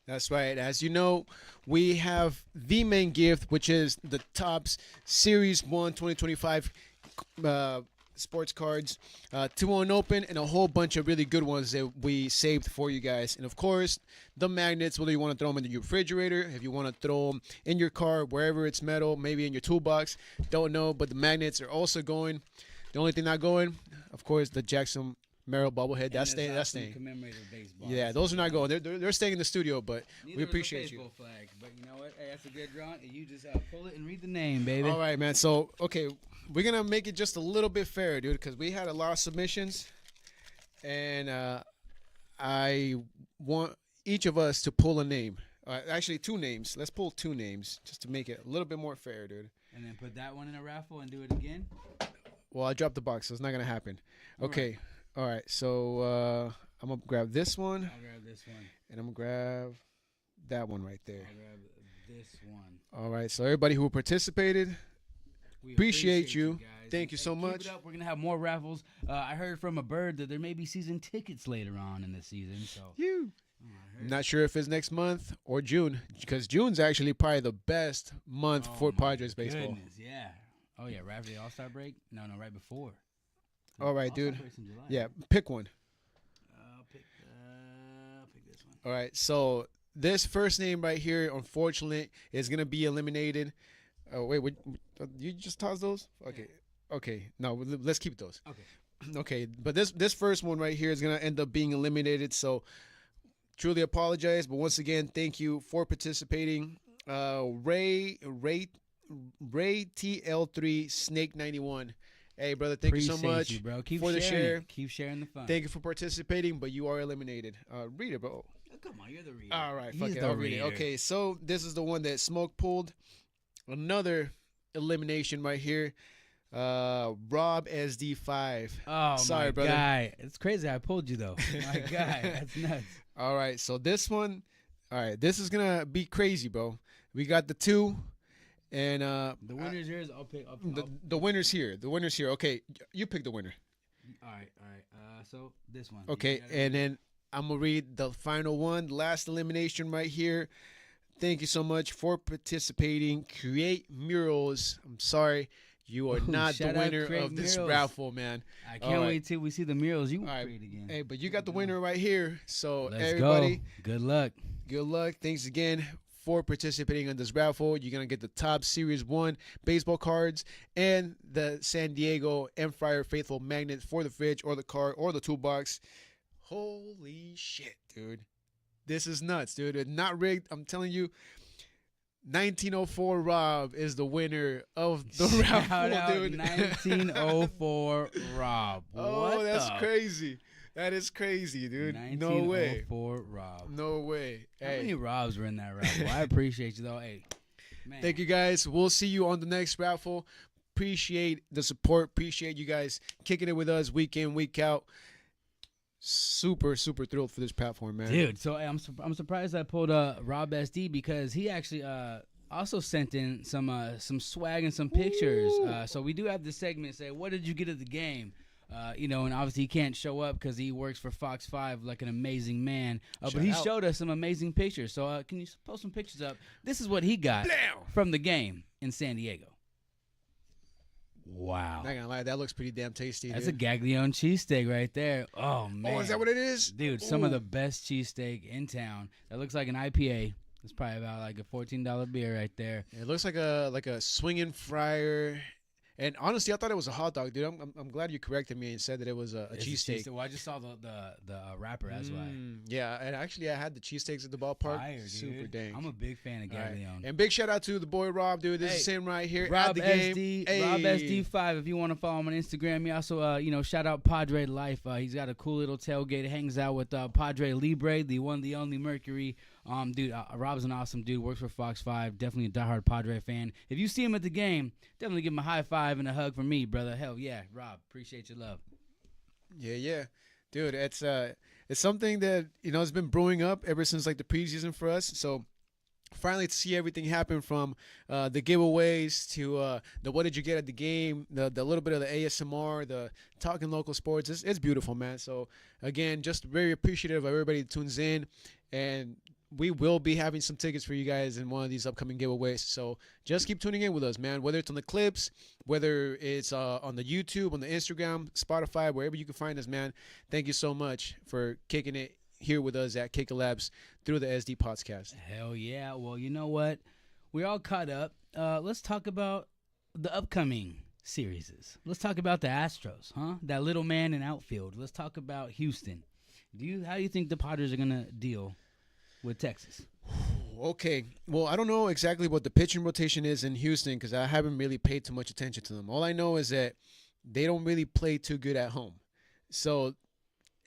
That's right. As you know, we have the main gift, which is the Topps Series 1 2025 sports cards, 2 on open, and a whole bunch of really good ones that we saved for you guys. And of course, the magnets, whether you want to throw them in your refrigerator, if you want to throw them in your car, wherever it's metal, maybe in your toolbox, don't know, but the magnets are also going. The only thing not going, of course, the Jackson Merrill bobblehead. That's staying. That's staying. Commemorative baseball. Yeah, those are not going. They're staying in the studio, but Neither we was the appreciate you. baseball flag, but you know what? Hey, that's a good drawing. And you just pull it and read the name, baby. All right, man. So, okay, we're going to make it just a little bit fair, dude, because we had a lot of submissions. And I want each of us to pull a name. Actually, 2 names. Let's pull 2 names just to make it a little bit more fair, dude. And then put that one in a raffle and do it again. Well, I dropped the box, so it's not going to happen. Okay. All right. So I'm going to grab this one. I'll grab this one. And I'm going to grab that one right there. I'll grab this one. All right. So everybody who participated, We appreciate you. guys. Thank you so Keep much. it up. We're gonna have more raffles. I heard from a bird that there may be season tickets later on in the season. So Not sure if it's next month or June, because June's actually probably the best month for Padres baseball. Goodness, yeah. Oh yeah, right after the All-Star break? No, right before. All right, All-Star dude. break's in July. Yeah, pick one. I'll pick this one. All right, so this first name right here, unfortunately, is gonna be eliminated. Oh wait, you just toss those? Okay, okay. No, let's keep those. Okay. Okay, but this first one right here is gonna end up being eliminated. So truly apologize, but once again, thank you for participating. Ray TL3 Snake 91. Hey brother, thank you so much you, bro. Keep for sharing the share. it. Keep sharing the fun. Thank you for participating, but you are eliminated. Read it, bro. Oh, come on, you're the reader. All right, He's fuck it. the I'll read it. reader. Okay, so this is the one that Smoke pulled. Another elimination right here. Rob SD5. Oh, Sorry, my brother. guy. It's crazy I pulled you, though. My guy. That's nuts. All right, so this one, all right, this is gonna be crazy, bro. We got the 2, and The winner's yours. I'll pick. the winner's here. The winner's here. Okay, you pick the winner. All right. So this one. Okay, and then I'm gonna read the final one, last elimination right here. thank you so much for participating. Create Murals. I'm sorry. You are Ooh, not the shout out winner Create of this Murals. raffle, man. I All can't right. wait till we see the murals you All right. create again. Hey, but you got the winner right here. So Let's everybody, go. Good luck. good luck. Thanks again for participating in this raffle. You're gonna get the top Series 1 baseball cards and the San Diego M Fryer Faithful magnet for the fridge or the car or the toolbox. Holy shit, dude. This is nuts, dude. It's not rigged. I'm telling you. 1904 Rob is the winner of the Shout raffle, out dude. 1904 Rob. Oh, What that's the? crazy. That is crazy, dude. No way. 1904 Rob. No way. How many Hey, Robs were in that raffle? I appreciate you though. Hey, man. thank you guys. We'll see you on the next raffle. Appreciate the support. Appreciate you guys kicking it with us week in, week out. Super, super thrilled for this platform, man. Dude. So hey, I'm surprised I pulled Rob SD because he actually also sent in some swag and some pictures. So we do have this segment say, what did you get at the game? And obviously he can't show up because he works for Fox 5 like an amazing man. But he Shout out. showed us some amazing pictures. So can you post some pictures up? This is what he got Blam! from the game in San Diego. Wow. Not gonna lie, that looks pretty damn tasty. That's dude. a Gaglione cheesesteak right there. Oh, man. Oh, is that what it is? Dude, some of Ooh. the best cheesesteak in town. That looks like an IPA. It's probably about like a $14 beer right there. It looks like a swinging fryer. And honestly, I thought it was a hot dog, dude. I'm glad you corrected me and said that it was a It's cheesesteak. Well, I just saw the wrapper. That's why. Yeah, and actually, I had the cheesesteaks at the ballpark. Fire, dude. Super dang. I'm a big fan of All right. Gaglione. And big shout out to the boy Rob, dude. This is Hey, him right here Rob at the game. SD, Hey. Rob SD5. If you want to follow him on Instagram, he also, shout out Padre Life. He's got a cool little tailgate. Hangs out with Padre Libre, the one, the only Mercury. Dude, Rob's an awesome dude. Works for Fox 5. Definitely a diehard Padre fan. If you see him at the game, definitely give him a high five and a hug from me, brother. Hell yeah, Rob. Appreciate your love. Yeah, dude. It's something that has been brewing up ever since like the preseason for us. So finally to see everything happen from the giveaways to the what did you get at the game, the little bit of the ASMR, the talking local sports. It's beautiful, man. So again, just very appreciative of everybody that tunes in, and we will be having some tickets for you guys in one of these upcoming giveaways. So just keep tuning in with us, man. Whether it's on the clips, whether it's on the YouTube, on the Instagram, Spotify, wherever you can find us, man. Thank you so much for kicking it here with us at Kicker Labs through the SD Podcast. Hell yeah. Well, you know what? We're all caught up. Let's talk about the upcoming series. Let's talk about the Astros, huh? That little man in outfield. Let's talk about Houston. How do you think the Padres are gonna deal with Texas? Okay. Well, I don't know exactly what the pitching rotation is in Houston because I haven't really paid too much attention to them. All I know is that they don't really play too good at home. So,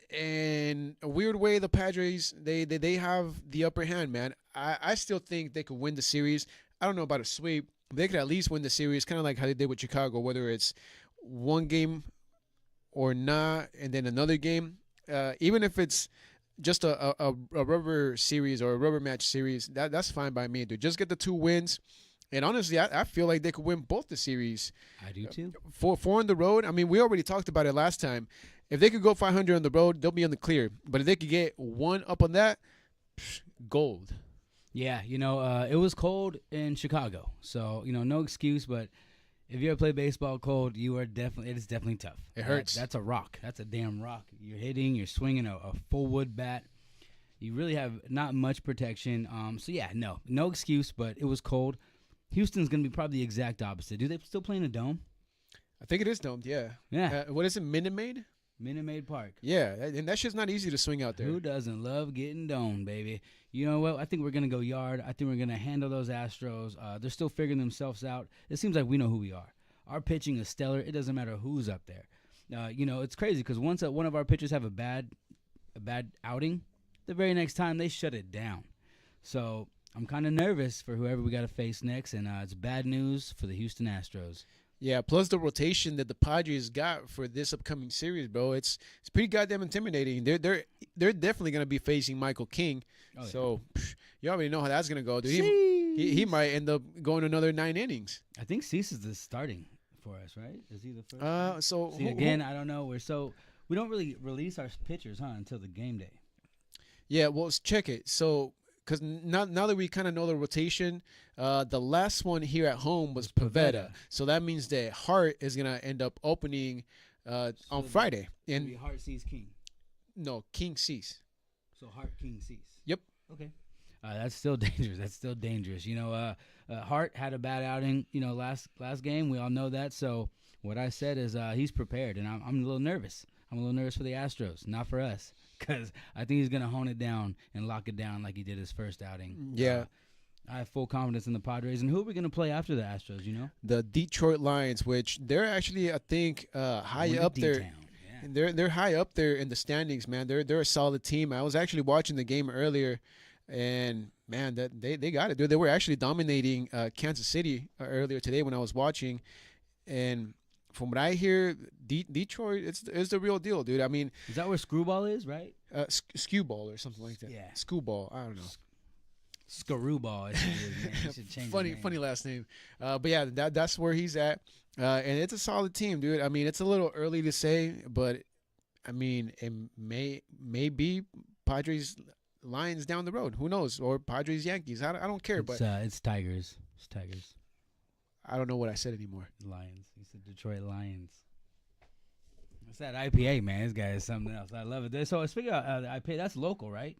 in a weird way, the Padres, they have the upper hand, man. I still think they could win the series. I don't know about a sweep. But they could at least win the series, kind of like how they did with Chicago, whether it's one game or not, and then another game. Even if it's just a rubber series or a rubber match series, that's fine by me, dude. Just get the 2 wins. And honestly, I feel like they could win both the series. I do too. Four on the road. I mean, we already talked about it last time. If they could go 500 on the road, they'll be on the clear. But if they could get 1 up on that, gold. Yeah, it was cold in Chicago, so no excuse. But if you ever play baseball cold, it is definitely tough. It hurts. That's a rock. That's a damn rock. You're you're swinging a full wood bat. You really have not much protection. So yeah, no excuse. But it was cold. Houston's gonna be probably the exact opposite. Do they still play in a dome? I think it is domed, yeah. Yeah. What is it, Minute Maid? Minute Maid Park. Yeah, and that shit's not easy to swing out there. Who doesn't love getting domed, baby? You know what? I think we're going to go yard. I think we're going to handle those Astros. They're still figuring themselves out. It seems like we know who we are. Our pitching is stellar. It doesn't matter who's up there. It's crazy because once one of our pitchers have a bad outing, the very next time they shut it down. So I'm kind of nervous for whoever we got to face next, and it's bad news for the Houston Astros. Yeah, plus the rotation that the Padres got for this upcoming series, bro. It's pretty goddamn intimidating. They're definitely gonna be facing Michael King. Oh, yeah. So you already know how that's gonna go, dude. He might end up going another 9 innings. I think Cease is the starting for us, right? Is he the first? So See, again, I don't know. We don't really release our pitchers, huh, until the game day. Yeah, well, let's check it. So because now that we kind of know the rotation, the last one here at home was Pavetta. So that means that Hart is gonna end up opening on Friday. And Hart sees King. no, King sees. So Hart King sees. Yep. Okay. That's still dangerous. That's still dangerous. Hart had a bad outing. Last game. We all know that. So what I said is he's prepared, and I'm a little nervous. I'm a little nervous for the Astros, not for us, because I think he's gonna hone it down and lock it down like he did his first outing. Yeah. I have full confidence in the Padres. And who are we gonna play after the Astros? The Detroit Lions, which they're actually, I think, high up there. Yeah. They're high up there in the standings, man. They're a solid team. I was actually watching the game earlier, and man, that they got it, dude. They were actually dominating Kansas City earlier today when I was watching, and from what I hear, Detroit it's the real deal, dude. I mean, is that where Screwball is, right? Skewball or something like that. Yeah, Screwball. I don't know. Screwball. Should change funny last name. But yeah, that's where he's at, and it's a solid team, dude. I mean, it's a little early to say, but I mean, it may be Padres Lions down the road. Who knows? Or Padres Yankees. I don't care. But it's Tigers. It's Tigers. I don't know what I said anymore. Lions. You said Detroit Lions. It's that IPA, man. This guy is something else. I love it. So speaking of IPA, that's local, right?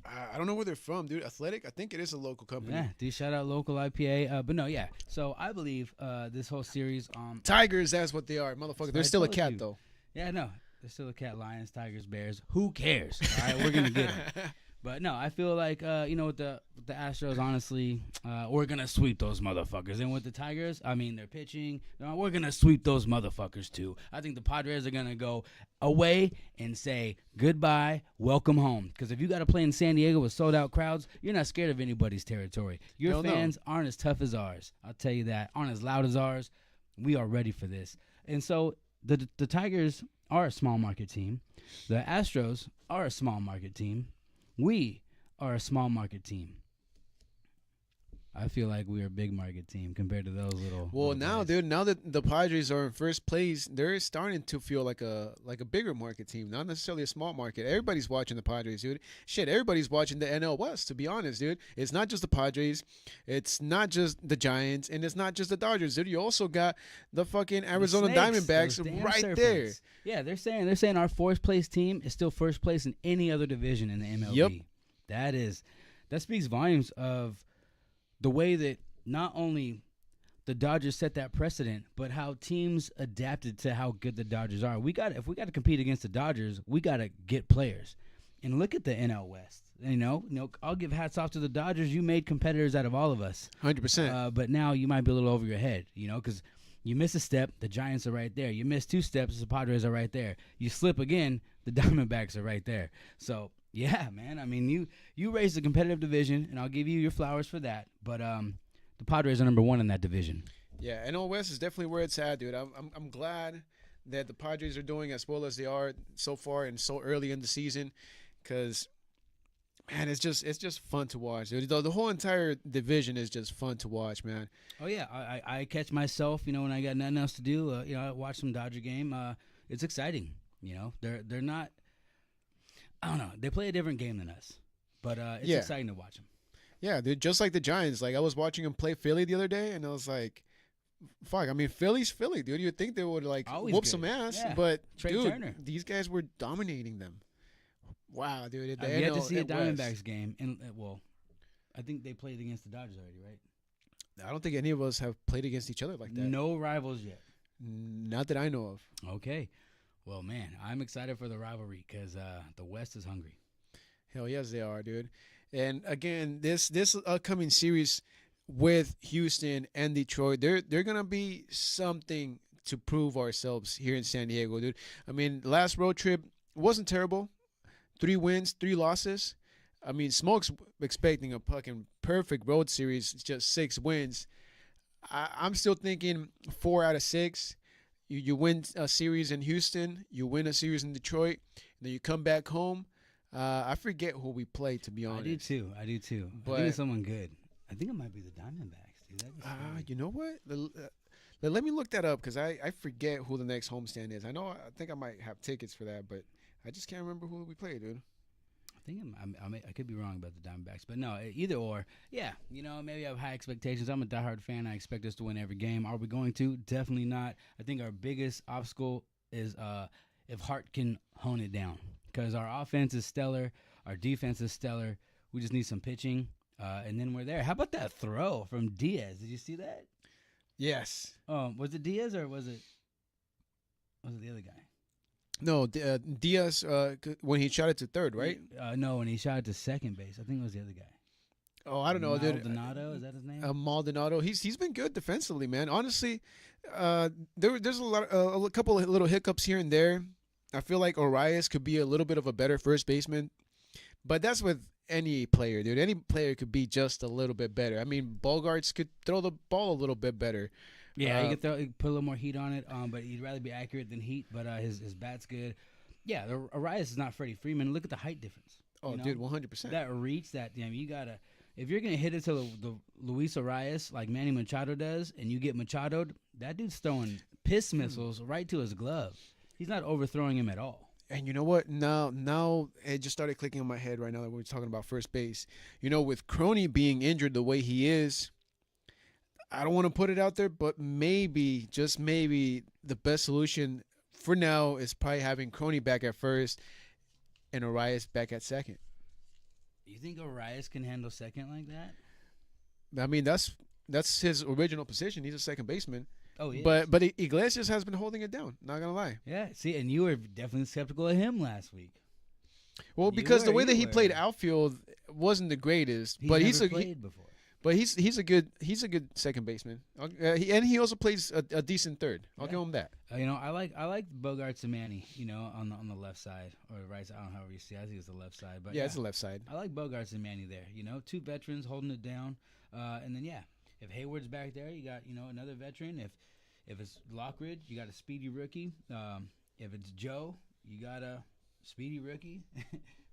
I don't know where they're from, dude. Athletic? I think it is a local company. Yeah, do shout out local IPA. But no, yeah. So I believe this whole series. Tigers, that's what they are, motherfucker. They're still a cat, though. Yeah, no. They're still a cat. Lions, Tigers, Bears. Who cares? All right, we're going to get them. But no, I feel like, with the Astros, honestly, we're going to sweep those motherfuckers. And with the Tigers, I mean, they're pitching. We're going to sweep those motherfuckers, too. I think the Padres are going to go away and say goodbye, welcome home. Because if you got to play in San Diego with sold-out crowds, you're not scared of anybody's territory. Your fans aren't as tough as ours. I'll tell you that. Aren't as loud as ours. We are ready for this. And so the Tigers are a small market team. The Astros are a small market team. We are a small market team. I feel like we're a big market team compared to those little. Well, now, guys. dude, now that the Padres are in first place, they're starting to feel like a bigger market team, not necessarily a small market. Everybody's watching the Padres, dude. Shit, everybody's watching the NL West. To be honest, dude, it's not just the Padres, it's not just the Giants, and it's not just the Dodgers, dude. You also got the fucking Arizona Diamondbacks right there. Yeah, they're saying our fourth place team is still first place in any other division in the MLB. Yep. That speaks volumes of the way that not only the Dodgers set that precedent, but how teams adapted to how good the Dodgers are. If we got to compete against the Dodgers, we got to get players. And look at the NL West. I'll give hats off to the Dodgers. You made competitors out of all of us. 100%. But now you might be a little over your head, because you miss a step, the Giants are right there. You miss two steps, the Padres are right there. You slip again, the Diamondbacks are right there. So yeah, man. I mean, you raised a competitive division, and I'll give you your flowers for that. But the Padres are number one in that division. Yeah, NL West is definitely where it's at, dude. I'm glad that the Padres are doing as well as they are so far and so early in the season, because man, it's just fun to watch, dude. The whole entire division is just fun to watch, man. Oh yeah, I catch myself, when I got nothing else to do, I watch some Dodger game. It's exciting, They're not. I don't know. They play a different game than us, but it's exciting to watch them. Yeah, dude. Just like the Giants. Like I was watching them play Philly the other day, and I was like, "Fuck!" I mean, Philly's Philly, dude. You'd think they would whoop some ass, but Trey dude, Turner. These guys were dominating them. Wow, dude. I've yet to see a Diamondbacks game, and I think they played against the Dodgers already, right? I don't think any of us have played against each other like that. No rivals yet. Not that I know of. Okay. Well, man, I'm excited for the rivalry because the West is hungry. Hell yes, they are, dude. And again, this upcoming series with Houston and Detroit, they're gonna be something to prove ourselves here in San Diego, dude. I mean, last road trip wasn't terrible. 3 wins, 3 losses. I mean, Smoke's expecting a fucking perfect road series, just 6 wins. I'm still thinking 4 out of 6. You win a series in Houston, you win a series in Detroit, and then you come back home. I forget who we play, to be honest. I do too. But, I think it's someone good. I think it might be the Diamondbacks, dude. You know what? Let me look that up because I forget who the next homestand is. I think I might have tickets for that, but I just can't remember who we play, dude. I think I could be wrong about the Diamondbacks, but no, either or. Yeah, maybe I have high expectations. I'm a diehard fan. I expect us to win every game. Are we going to? Definitely not. I think our biggest obstacle is if Hart can hone it down, because our offense is stellar, our defense is stellar. We just need some pitching, and then we're there. How about that throw from Diaz? Did you see that? Yes. Was it Diaz or was it the other guy? No, Diaz when he shot it to third, right? No, when he shot it to second base. I think it was the other guy. Oh, I don't know, dude. Maldonado, is that his name? Maldonado. He's been good defensively, man. Honestly, there's a couple of little hiccups here and there. I feel like Arias could be a little bit of a better first baseman, but that's with any player, dude. Any player could be just a little bit better. I mean, Bogarts could throw the ball a little bit better. Yeah, he could put a little more heat on it, but he'd rather be accurate than heat. But his bat's good. Yeah, Arias is not Freddie Freeman. Look at the height difference. Oh, dude, 100%. That reach, you gotta. If you're gonna hit it to the Luis Arias like Manny Machado does, and you get Machado'd, that dude's throwing piss missiles right to his glove. He's not overthrowing him at all. And you know what? Now it just started clicking in my head right now that we're talking about first base. With Crony being injured the way he is, I don't want to put it out there, but maybe, just maybe, the best solution for now is probably having Crony back at first and Arias back at second. You think Arias can handle second like that? I mean, that's his original position. He's a second baseman. Oh, yeah. But Iglesias has been holding it down. Not gonna lie. Yeah. See, and you were definitely skeptical of him last week. Well, because the way that he played outfield wasn't the greatest. He's never played before. But he's a good second baseman. And he also plays a decent third. I'll give him that. I like Bogarts and Manny. On the left side or the right side. I don't know how you see. I think it's the left side. But yeah, it's the left side. I like Bogarts and Manny there. Two veterans holding it down. And then if Hayward's back there, you got another veteran. If it's Lockridge, you got a speedy rookie. If it's Joe, you got a speedy rookie.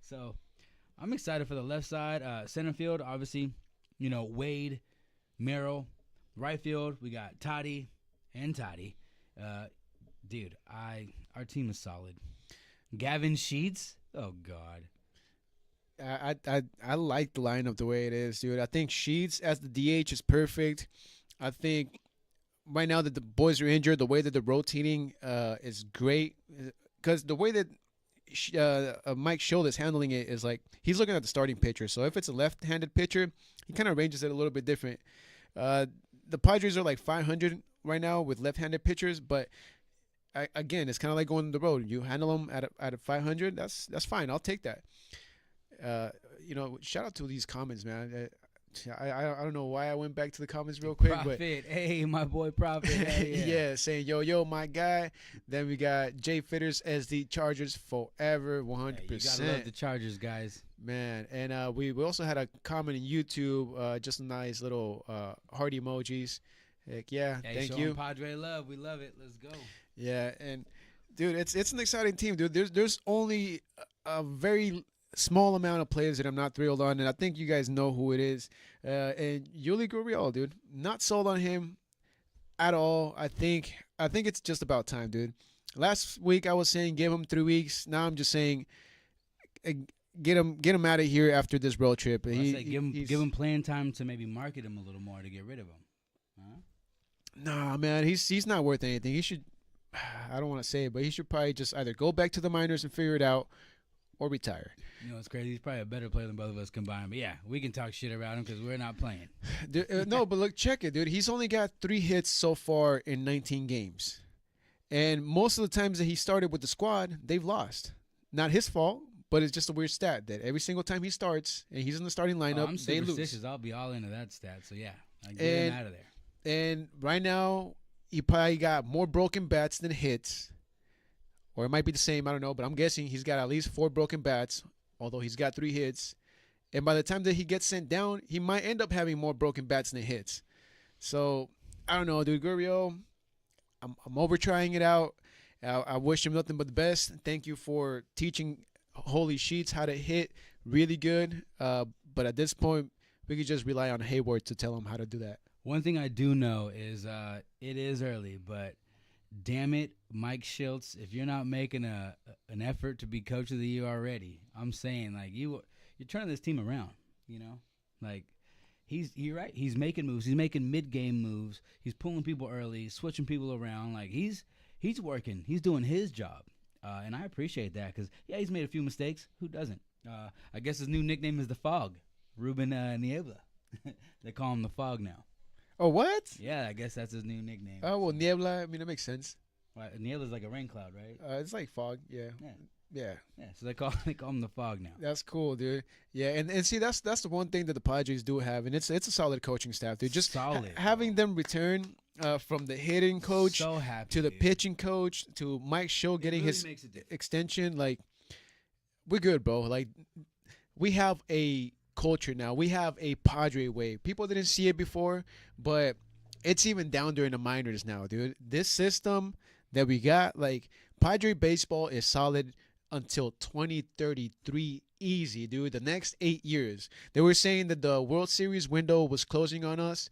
So I'm excited for the left side. Center field, obviously. Wade, Merrill, right field, we got Toddy and Toddy. Dude, our team is solid. Gavin Sheets, oh God. I like the lineup the way it is, dude. I think Sheets as the DH is perfect. I think right now that the boys are injured, the way that they're rotating is great. Because the way that Mike Schill is handling it is like he's looking at the starting pitcher. So if it's a left-handed pitcher, he kind of arranges it a little bit different. The Padres are like 500 right now with left-handed pitchers, but again, it's kind of like going on the road. You handle them at a 500, that's fine. I'll take that. Shout out to these comments, man. I don't know why I went back to the comments real quick. Prophet, but hey, my boy Prophet. yeah, saying yo, my guy. Then we got Jay Fitters as the Chargers forever, 100%. Hey, you gotta love the Chargers, guys. Man, and we also had a comment in YouTube, just a nice little heart emojis. Heck yeah, hey, thank you. Padre love, we love it. Let's go. Yeah, and dude, it's an exciting team, dude. There's only a very small amount of players that I'm not thrilled on, and I think you guys know who it is. And Yuli Gurriel, dude, not sold on him at all. I think it's just about time, dude. Last week I was saying give him 3 weeks. Now I'm just saying get him out of here after this road trip. Well, give him playing time to maybe market him a little more to get rid of him. Huh? Nah, man, he's not worth anything. He should. I don't want to say it, but he should probably just either go back to the minors and figure it out, or retire. It's crazy. He's probably a better player than both of us combined. But yeah, we can talk shit about him because we're not playing. No, but look, check it, dude. He's only got 3 hits so far in 19 games. And most of the times that he started with the squad, they've lost. Not his fault, but it's just a weird stat that every single time he starts and he's in the starting lineup, they lose. I'll be all into that stat. So yeah, get him out of there. And right now, he probably got more broken bats than hits. Or it might be the same, I don't know, but I'm guessing he's got at least 4 broken bats, although he's got 3 hits. And by the time that he gets sent down, he might end up having more broken bats than hits. So, I don't know, dude. Gurriel, I'm over trying it out. I wish him nothing but the best. Thank you for teaching Holy Sheets how to hit really good. But at this point, we could just rely on Hayward to tell him how to do that. One thing I do know is it is early, but damn it, Mike Schultz, if you're not making an effort to be coach of the year already, I'm saying like you're turning this team around. You know, like you're right. He's making moves. He's making mid-game moves. He's pulling people early, switching people around. Like he's working. He's doing his job, and I appreciate that because he's made a few mistakes. Who doesn't? I guess his new nickname is the Fog, Ruben Niebla. They call him the Fog now. Oh, what? Yeah, I guess that's his new nickname. Oh, well, Niebla, I mean, that makes sense. Well, Niebla's like a rain cloud, right? It's like fog, yeah. Yeah. So they call him the Fog now. That's cool, dude. Yeah, and see, that's the one thing that the Padres do have, and it's a solid coaching staff, dude. Just solid, having them return from the hitting coach so happy, to the dude. pitching coach to Mike Schill getting really his makes a difference. extension, like, we're good, bro. Like, we have a culture now. We have a Padre way. People didn't see it before, but it's even down during the minors now, dude. This system that we got, like, Padre baseball is solid until 2033 easy, dude. The next 8 years. They were saying that the World Series window was closing on us.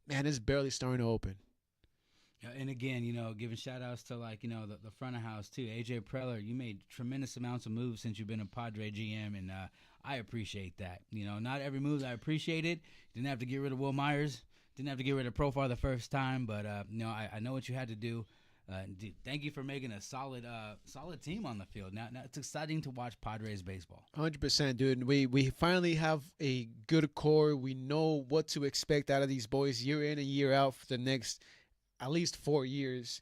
Man, it's barely starting to open. And again, giving shout outs to the front of house too. AJ Preller, you made tremendous amounts of moves since you've been a Padre GM, and I appreciate that. Not every move I appreciated. Didn't have to get rid of Will Myers. Didn't have to get rid of Profar the first time, but I know what you had to do. Dude, thank you for making a solid team on the field. Now it's exciting to watch Padres baseball. 100%, dude. We finally have a good core. We know what to expect out of these boys year in and year out for the next at least 4 years.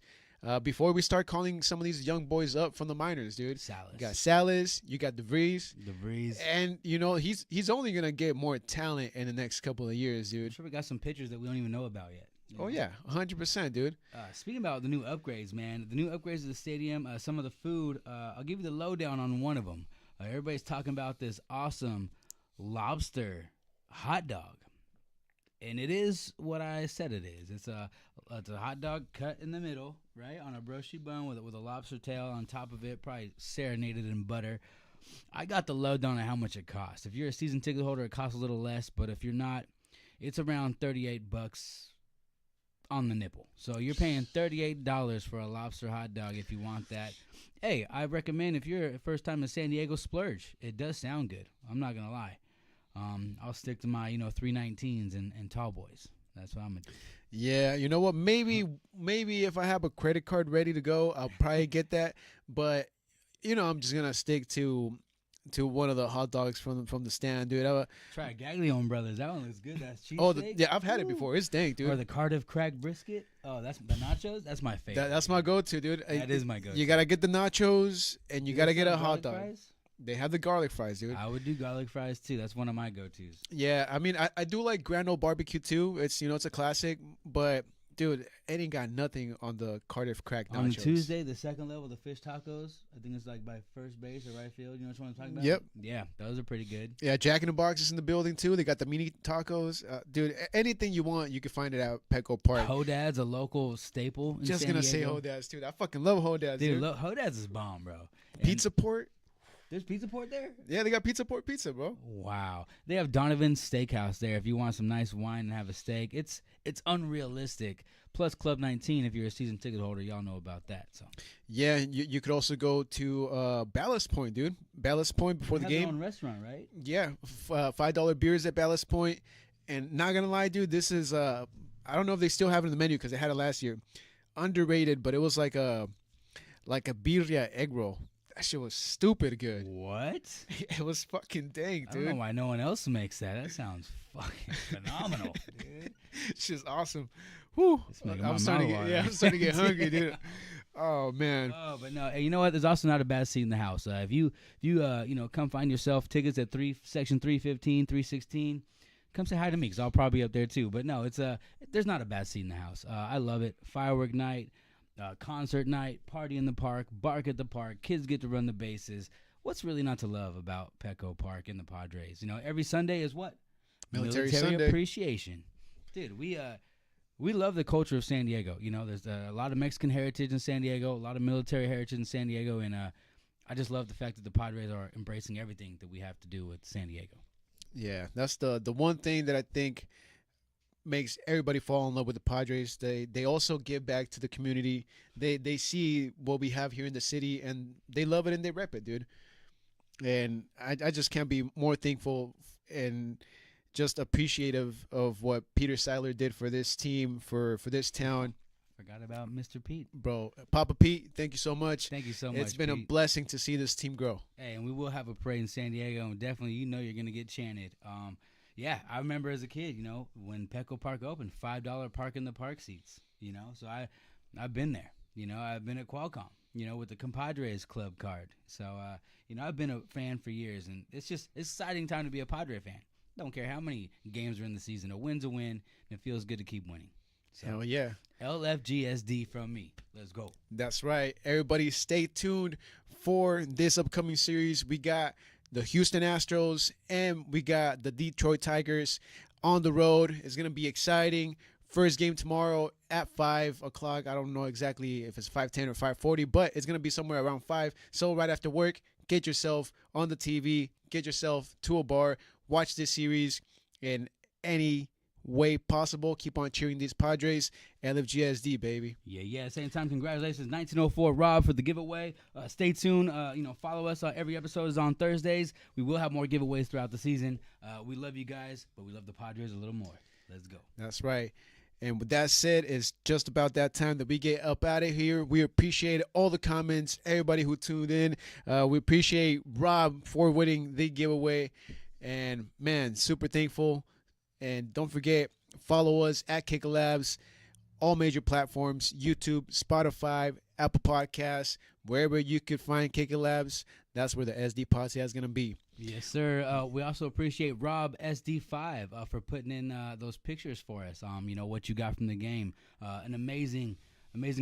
Before we start calling some of these young boys up from the minors, dude. Salas. You got Salas, you got DeVries. And he's only gonna get more talent in the next couple of years, I'm dude. sure we got some pitchers that we don't even know about yet. Oh yeah, 100%, dude. Speaking about the new upgrades, man, the new upgrades to the stadium, some of the food, I'll give you the lowdown on one of them. Everybody's talking about this awesome lobster hot dog, and it is what I said it is. It's a hot dog cut in the middle, right, on a brioche bun with a lobster tail on top of it, probably serenaded in butter. I got the lowdown on how much it costs. If you're a season ticket holder, it costs a little less, but if you're not, it's around $38 on the nipple. So you're paying $38 for a lobster hot dog if you want that. Hey, I recommend if you're first time in San Diego, splurge. It does sound good. I'm not gonna lie. I'll stick to my 319s and tall boys. That's what I'm gonna do. Yeah, you know what? Maybe if I have a credit card ready to go, I'll probably get that. But I'm just gonna stick to one of the hot dogs from the stand, dude. Try Gaglione Brothers. That one looks good. That's cheese. Yeah, I've had it before. It's dank, dude. Or the Cardiff cracked brisket. Oh, that's the nachos. That's my favorite. That's my go-to, dude. That is my go-to. You gotta get the nachos and you gotta get a hot dog. Fries? They have the garlic fries, dude. I would do garlic fries too. That's one of my go-tos. Yeah, I mean, I do like Grand Ole Barbecue too. It's it's a classic, but dude, it ain't got nothing on the Cardiff cracked nachos. On Tuesday, the second level, the fish tacos. I think it's like by first base or right field. You know which one I'm talking about? Yep. Yeah, those are pretty good. Yeah, Jack in the Box is in the building too. They got the mini tacos. Dude, anything you want, you can find it at Petco Park. Hodad's a local staple. In Just San gonna say Diego. Hodad's, dude. I fucking love Hodad's, dude. Dude, Hodad's is bomb, bro. And Pizza Port. There's Pizza Port there? Yeah, they got Pizza Port pizza, bro. Wow. They have Donovan's Steakhouse there if you want some nice wine and have a steak. It's unrealistic. Plus Club 19 if you're a season ticket holder. Y'all know about that. So Yeah, you could also go to Ballast Point, dude. Ballast Point before the they have game. their own restaurant, right? Yeah, $5 beers at Ballast Point. And not gonna lie, dude, this is I don't know if they still have it in the menu because they had it last year. Underrated, but it was like a birria egg roll. That shit was stupid good. What? It was fucking dang, I don't dude. know why no one else makes that. That sounds fucking phenomenal, dude. Shit's awesome. Whew. It's making I'm my starting to mouth get, water. I'm starting to get hungry, dude. Oh man. Oh, but no, hey, you know what? There's also not a bad seat in the house. If you come find yourself tickets at section 315, 316, come say hi to me because I'll probably be up there too. But no, there's not a bad seat in the house. I love it. Firework night, concert night, party in the park, bark at the park. Kids get to run the bases. What's really not to love about Petco Park and the Padres? Every Sunday is what? Military Sunday. Appreciation. Dude, we love the culture of San Diego. There's a lot of Mexican heritage in San Diego, a lot of military heritage in San Diego, and I just love the fact that the Padres are embracing everything that we have to do with San Diego. Yeah, that's the one thing that I think makes everybody fall in love with the Padres. They also give back to the community. They see what we have here in the city, and they love it and they rep it, dude. And I just can't be more thankful and just appreciative of what Peter Seidler did for this team, for this town. Forgot about Mr. Pete. Bro, Papa Pete, thank you so much. Thank you so much. It's been Pete. a blessing to see this team grow. Hey, and we will have a parade in San Diego, and definitely, you're gonna get chanted. Yeah, I remember as a kid, when Petco Park opened, $5 park in the park seats. So I've been there. I've been at Qualcomm. With the Compadres Club card. So I've been a fan for years, and it's exciting time to be a Padre fan. Don't care how many games are in the season. A win's a win, and it feels good to keep winning. So, Hell yeah. LFGSD from me. Let's go. That's right. Everybody stay tuned for this upcoming series. We got the Houston Astros and we got the Detroit Tigers on the road. It's going to be exciting. First game tomorrow at 5 o'clock. I don't know exactly if it's 5:10 or 5:40, but it's going to be somewhere around 5. So right after work, get yourself on the TV, get yourself to a bar, watch this series in any way possible. Keep on cheering these Padres. LFGSD, baby. Yeah. Same time, congratulations, 1904 Rob, for the giveaway. Stay tuned. Follow us. Every episode is on Thursdays. We will have more giveaways throughout the season. We love you guys, but we love the Padres a little more. Let's go. That's right. And with that said, it's just about that time that we get up out of here. We appreciate all the comments, everybody who tuned in. We appreciate Rob for winning the giveaway. And, man, super thankful. And don't forget, follow us at Kicker Labs, all major platforms, YouTube, Spotify, Apple Podcasts, wherever you could find Kicker Labs. That's where the SD podcast is going to be. Yes, sir. We also appreciate Rob SD5 for putting in those pictures for us. What you got from the game. An amazing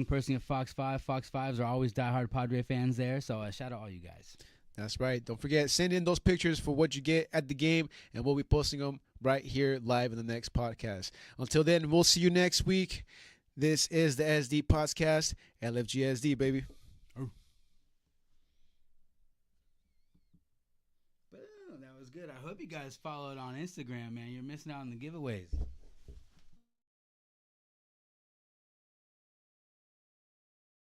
person at Fox 5. Fox 5s are always diehard Padre fans there. So shout out all you guys. That's right. Don't forget, send in those pictures for what you get at the game, and we'll be posting them right here live in the next podcast. Until then, we'll see you next week. This is the SD Podcast, LFGSD, baby. That was good. I hope you guys followed on Instagram, man. You're missing out on the giveaways.